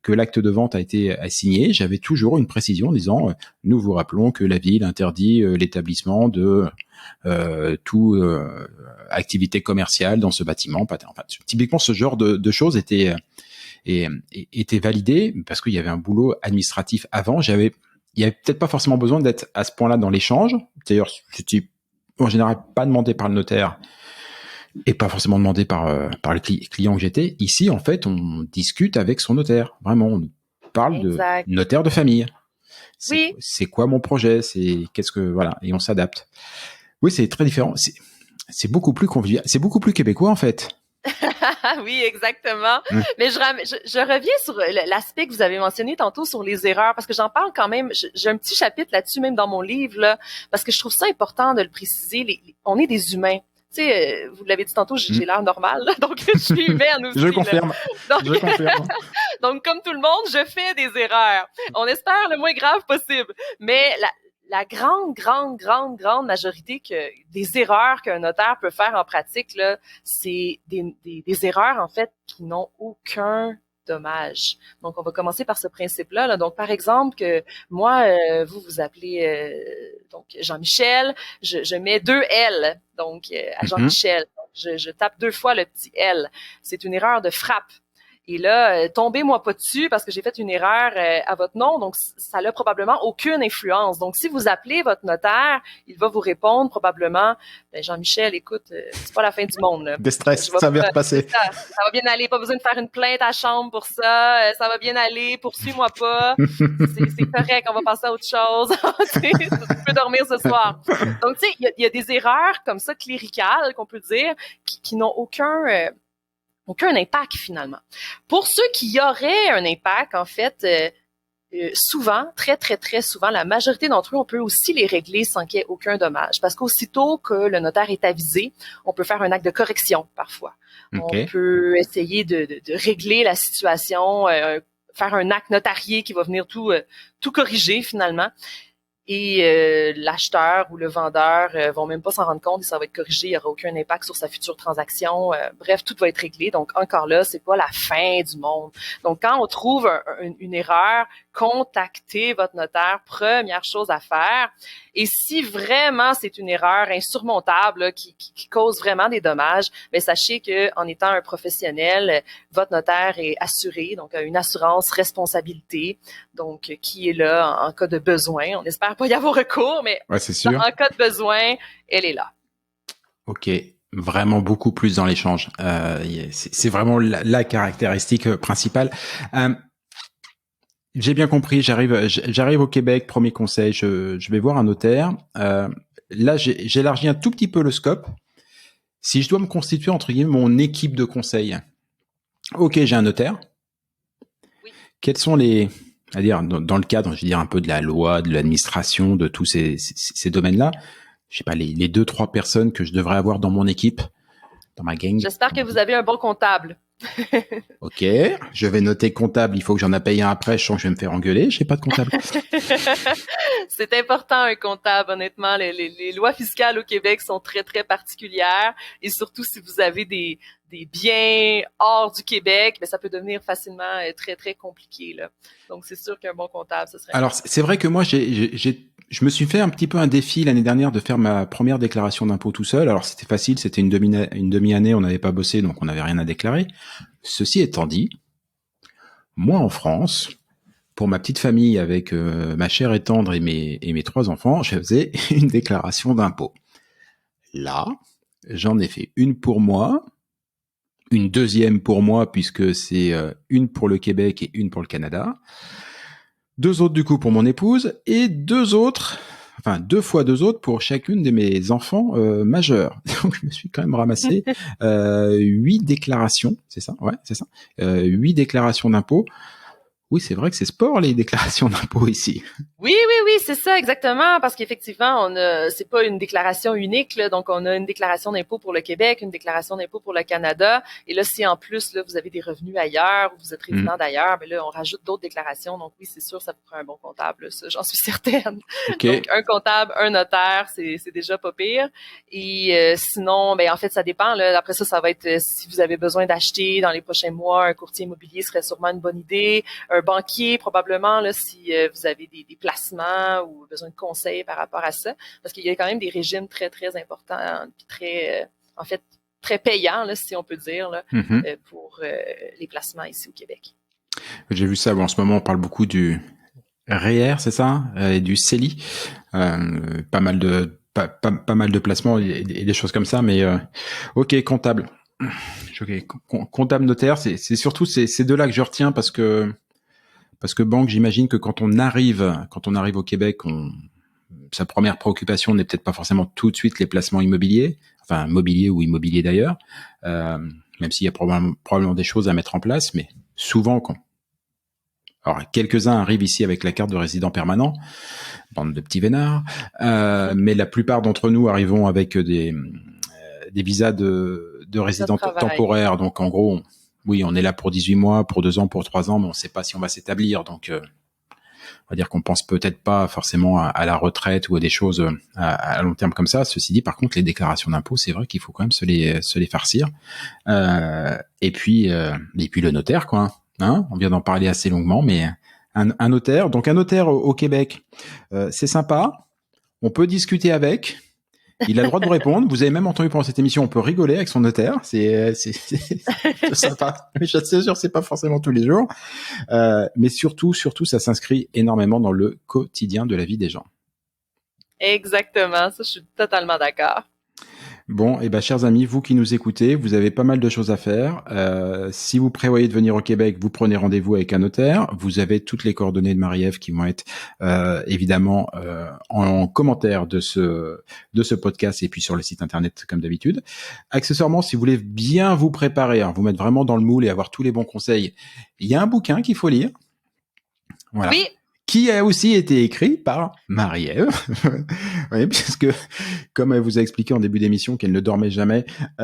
l'acte de vente a été signé, j'avais toujours une précision disant nous vous rappelons que la ville interdit l'établissement de tout activité commerciale dans ce bâtiment. Enfin, typiquement, ce genre de choses était validé parce qu'il y avait un boulot administratif avant. Il y avait peut-être pas forcément besoin d'être à ce point-là dans l'échange. D'ailleurs, c'était en général pas demandé par le notaire et pas forcément demandé par le client que j'étais. Ici, en fait, on discute avec son notaire. Vraiment, on parle de notaire de famille. C'est quoi mon projet? Voilà, et on s'adapte. Oui, c'est très différent. C'est beaucoup plus convivial. C'est beaucoup plus québécois, en fait. Oui, exactement. Mais je reviens sur l'aspect que vous avez mentionné tantôt sur les erreurs, parce que j'en parle quand même. J'ai un petit chapitre là-dessus, même dans mon livre, là, parce que je trouve ça important de le préciser. On est des humains. Tu sais, vous l'avez dit tantôt, j'ai l'air normal, là, donc je suis humaine aussi. Je confirme. Donc, comme tout le monde, je fais des erreurs. On espère le moins grave possible. Mais la grande majorité des erreurs qu'un notaire peut faire en pratique, là, c'est des erreurs, en fait, qui n'ont aucun dommage. Donc, on va commencer par ce principe-là. Là. Donc, par exemple, que moi, vous appelez donc Jean-Michel, je mets 2 L, donc à Jean-Michel. Je tape 2 fois le petit L. C'est une erreur de frappe. Et là, tombez-moi pas dessus parce que j'ai fait une erreur à votre nom, donc ça n'a probablement aucune influence. Donc, si vous appelez votre notaire, il va vous répondre probablement, Jean-Michel, écoute, c'est pas la fin du monde. Là. Déstresse, ça va bien repasser. Ça va bien aller, pas besoin de faire une plainte à la chambre pour ça, ça va bien aller, poursuis-moi pas, c'est correct, on va passer à autre chose. Tu peux dormir ce soir. Donc, tu sais, il y a des erreurs comme ça, cléricales, qu'on peut dire, qui n'ont aucun impact finalement. Pour ceux qui y auraient un impact, en fait, souvent, très, très, très souvent, la majorité d'entre eux, on peut aussi les régler sans qu'il y ait aucun dommage. Parce qu'aussitôt que le notaire est avisé, on peut faire un acte de correction parfois. Okay. On peut essayer de régler la situation, faire un acte notarié qui va venir tout corriger finalement. Et l'acheteur ou le vendeur vont même pas s'en rendre compte et ça va être corrigé, il n'y aura aucun impact sur sa future transaction. Bref, tout va être réglé. Donc, encore là, c'est pas la fin du monde. Donc, quand on trouve une erreur, contactez votre notaire, première chose à faire. Et si vraiment c'est une erreur insurmontable là, qui cause vraiment des dommages, mais sachez que en étant un professionnel, votre notaire est assuré, donc a une assurance responsabilité, donc qui est là en cas de besoin. On espère pas y avoir recours, mais Ouais, c'est sûr. en cas de besoin, elle est là. Ok, vraiment beaucoup plus dans l'échange. C'est vraiment la caractéristique principale. J'ai bien compris. J'arrive au Québec. Premier conseil, je vais voir un notaire. Là, j'élargis un tout petit peu le scope. Si je dois me constituer entre guillemets mon équipe de conseil, ok, j'ai un notaire. Oui. Quels sont les, à dire dans le cadre, je veux dire un peu de la loi, de l'administration, de tous ces domaines-là, je sais pas les 2-3 personnes que je devrais avoir dans mon équipe, dans ma gang. J'espère que vous avez un bon comptable. Ok, je vais noter comptable. Il faut que j'en paye un après. Je sens que je vais me faire engueuler. Je n'ai pas de comptable. C'est important un comptable, honnêtement. Les lois fiscales au Québec sont très, très particulières. Et surtout, si vous avez des biens hors du Québec, ben, ça peut devenir facilement très, très compliqué, là. Donc, c'est sûr qu'un bon comptable, ce serait... Alors, c'est vrai que moi, je me suis fait un petit peu un défi l'année dernière de faire ma première déclaration d'impôt tout seul. Alors, c'était facile. C'était une demi-année. On n'avait pas bossé, donc on n'avait rien à déclarer. Ceci étant dit, moi, en France, pour ma petite famille avec ma chère et tendre et mes 3 enfants, je faisais une déclaration d'impôt. Là, j'en ai fait une pour moi, une deuxième pour moi puisque c'est une pour le Québec et une pour le Canada, 2 autres du coup pour mon épouse et 2 fois 2 autres pour chacune de mes enfants majeurs. Donc je me suis quand même ramassé 8 déclarations, c'est ça? Ouais, c'est ça. 8 déclarations d'impôts. Oui, c'est vrai que c'est sport les déclarations d'impôts ici. Oui, c'est ça, exactement, parce qu'effectivement, c'est pas une déclaration unique, là, donc on a une déclaration d'impôt pour le Québec, une déclaration d'impôt pour le Canada, et là, si en plus, là, vous avez des revenus ailleurs, ou vous êtes résident d'ailleurs, ben là, on rajoute d'autres déclarations, donc oui, c'est sûr, ça vous prend un bon comptable, ça, j'en suis certaine. Okay. Donc, un comptable, un notaire, c'est déjà pas pire, et sinon, ben en fait, ça dépend, là, après ça va être, si vous avez besoin d'acheter dans les prochains mois, un courtier immobilier serait sûrement une bonne idée, un banquier, probablement, là, si vous avez des placements ou besoin de conseils par rapport à ça, parce qu'il y a quand même des régimes très, très importants, puis très, en fait, très payants, là, si on peut dire, là, pour les placements ici au Québec. J'ai vu ça, bon, en ce moment, on parle beaucoup du REER, c'est ça, et du CELI, pas mal de placements et des choses comme ça, mais ok, comptable. Okay. Comptable, notaire, c'est surtout ces deux-là que je retiens parce que banque, j'imagine que quand on arrive au Québec, sa première préoccupation n'est peut-être pas forcément tout de suite les placements immobiliers, enfin mobilier ou immobilier d'ailleurs, même s'il y a probablement des choses à mettre en place, mais souvent alors quelques-uns arrivent ici avec la carte de résident permanent, bande de petits vénards, mais la plupart d'entre nous arrivons avec des visas de résidents temporaires, donc en gros, oui, on est là pour 18 mois, pour 2 ans, pour 3 ans, mais on ne sait pas si on va s'établir, donc on va dire qu'on pense peut-être pas forcément à la retraite ou à des choses à long terme comme ça. Ceci dit, par contre, les déclarations d'impôts, c'est vrai qu'il faut quand même se les farcir. Et puis le notaire, quoi. Hein, on vient d'en parler assez longuement, mais un notaire. Donc un notaire au Québec, c'est sympa. On peut discuter avec. Il a le droit de vous répondre. Vous avez même entendu pendant cette émission, on peut rigoler avec son notaire. C'est sympa. Mais je suis sûr, c'est pas forcément tous les jours. Mais surtout, ça s'inscrit énormément dans le quotidien de la vie des gens. Exactement. Ça, je suis totalement d'accord. Bon, et ben, chers amis, vous qui nous écoutez, vous avez pas mal de choses à faire. Si vous prévoyez de venir au Québec, vous prenez rendez-vous avec un notaire. Vous avez toutes les coordonnées de Marie-Ève qui vont être évidemment en commentaire de ce podcast et puis sur le site internet comme d'habitude. Accessoirement, si vous voulez bien vous préparer, vous mettre vraiment dans le moule et avoir tous les bons conseils, il y a un bouquin qu'il faut lire. Voilà. Oui. Qui a aussi été écrit par Marie-Ève. Oui, puisque, comme elle vous a expliqué en début d'émission qu'elle ne dormait jamais, elle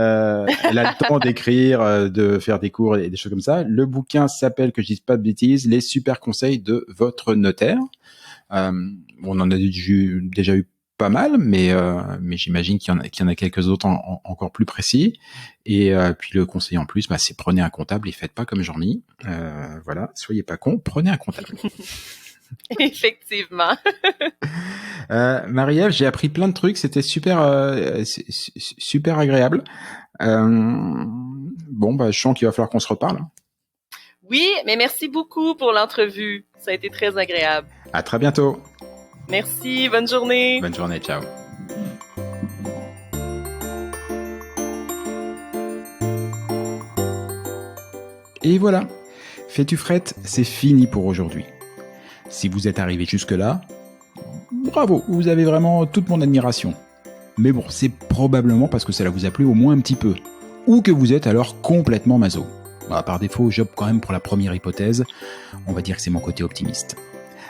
a le temps d'écrire, de faire des cours et des choses comme ça. Le bouquin s'appelle, que je dise pas de bêtises, Les super conseils de votre notaire. On en a déjà eu pas mal, mais j'imagine qu'il y en a quelques autres encore plus précis. Et puis le conseil en plus, c'est prenez un comptable et faites pas comme Jean-Mi. Voilà, soyez pas cons, prenez un comptable. Effectivement. Marie-Ève, j'ai appris plein de trucs, c'était super agréable. Je sens qu'il va falloir qu'on se reparle. Oui, mais merci beaucoup pour l'entrevue. Ça a été très agréable. À très bientôt. Merci, bonne journée. Bonne journée, ciao. Et voilà, Fais-tu frette, c'est fini pour aujourd'hui. Si vous êtes arrivé jusque-là, bravo, vous avez vraiment toute mon admiration. Mais bon, c'est probablement parce que cela vous a plu au moins un petit peu. Ou que vous êtes alors complètement maso. Par défaut, j'opte quand même pour la première hypothèse. On va dire que c'est mon côté optimiste.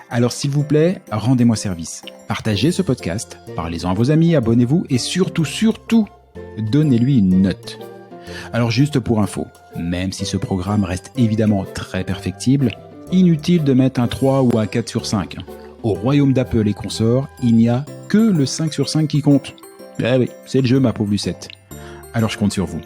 Alors s'il vous plaît, rendez-moi service. Partagez ce podcast, parlez-en à vos amis, abonnez-vous et surtout, donnez-lui une note. Alors juste pour info, même si ce programme reste évidemment très perfectible, inutile de mettre un 3 ou un 4 sur 5. Au royaume d'Apple et consorts, il n'y a que le 5 sur 5 qui compte. Eh oui, c'est le jeu ma pauvre Lucette. Alors je compte sur vous.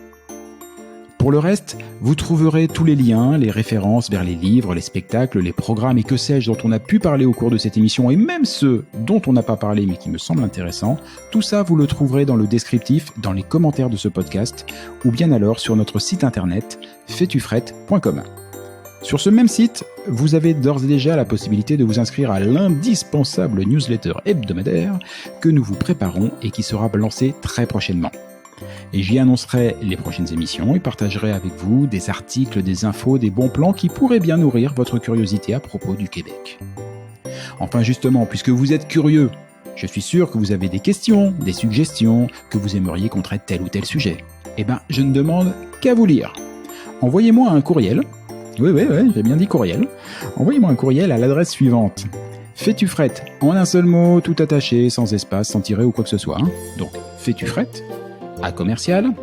Pour le reste, vous trouverez tous les liens, les références vers les livres, les spectacles, les programmes et que sais-je dont on a pu parler au cours de cette émission et même ceux dont on n'a pas parlé mais qui me semblent intéressants. Tout ça, vous le trouverez dans le descriptif, dans les commentaires de ce podcast ou bien alors sur notre site internet faitufrette.com. Sur ce même site, vous avez d'ores et déjà la possibilité de vous inscrire à l'indispensable newsletter hebdomadaire que nous vous préparons et qui sera lancé très prochainement. Et j'y annoncerai les prochaines émissions et partagerai avec vous des articles, des infos, des bons plans qui pourraient bien nourrir votre curiosité à propos du Québec. Enfin justement, puisque vous êtes curieux, je suis sûr que vous avez des questions, des suggestions, que vous aimeriez qu'on traite tel ou tel sujet. Je ne demande qu'à vous lire. Envoyez-moi un courriel. Oui, j'ai bien dit courriel. Envoyez-moi un courriel à l'adresse suivante. Fais-tu frette, en un seul mot, tout attaché, sans espace, sans tiret ou quoi que ce soit. Donc, fais-tu frette à commercial.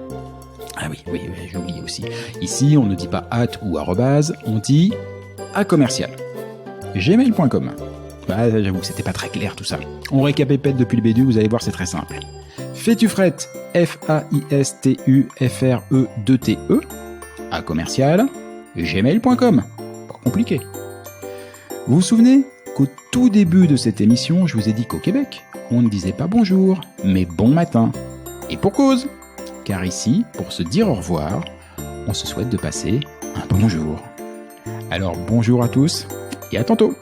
Ah oui, j'ai oublié aussi. Ici, on ne dit pas at ou arrobase, on dit à commercial. gmail.com. J'avoue que c'était pas très clair tout ça. On récapépète depuis le début, vous allez voir, c'est très simple. Fais-tu frette, F-A-I-S-T-U-F-R-E-2-T-E, à commercial, gmail.com. Pas compliqué. Vous vous souvenez qu'au tout début de cette émission, je vous ai dit qu'au Québec, on ne disait pas bonjour, mais bon matin. Et pour cause, car ici, pour se dire au revoir, on se souhaite de passer un bon jour. Alors bonjour à tous et à tantôt.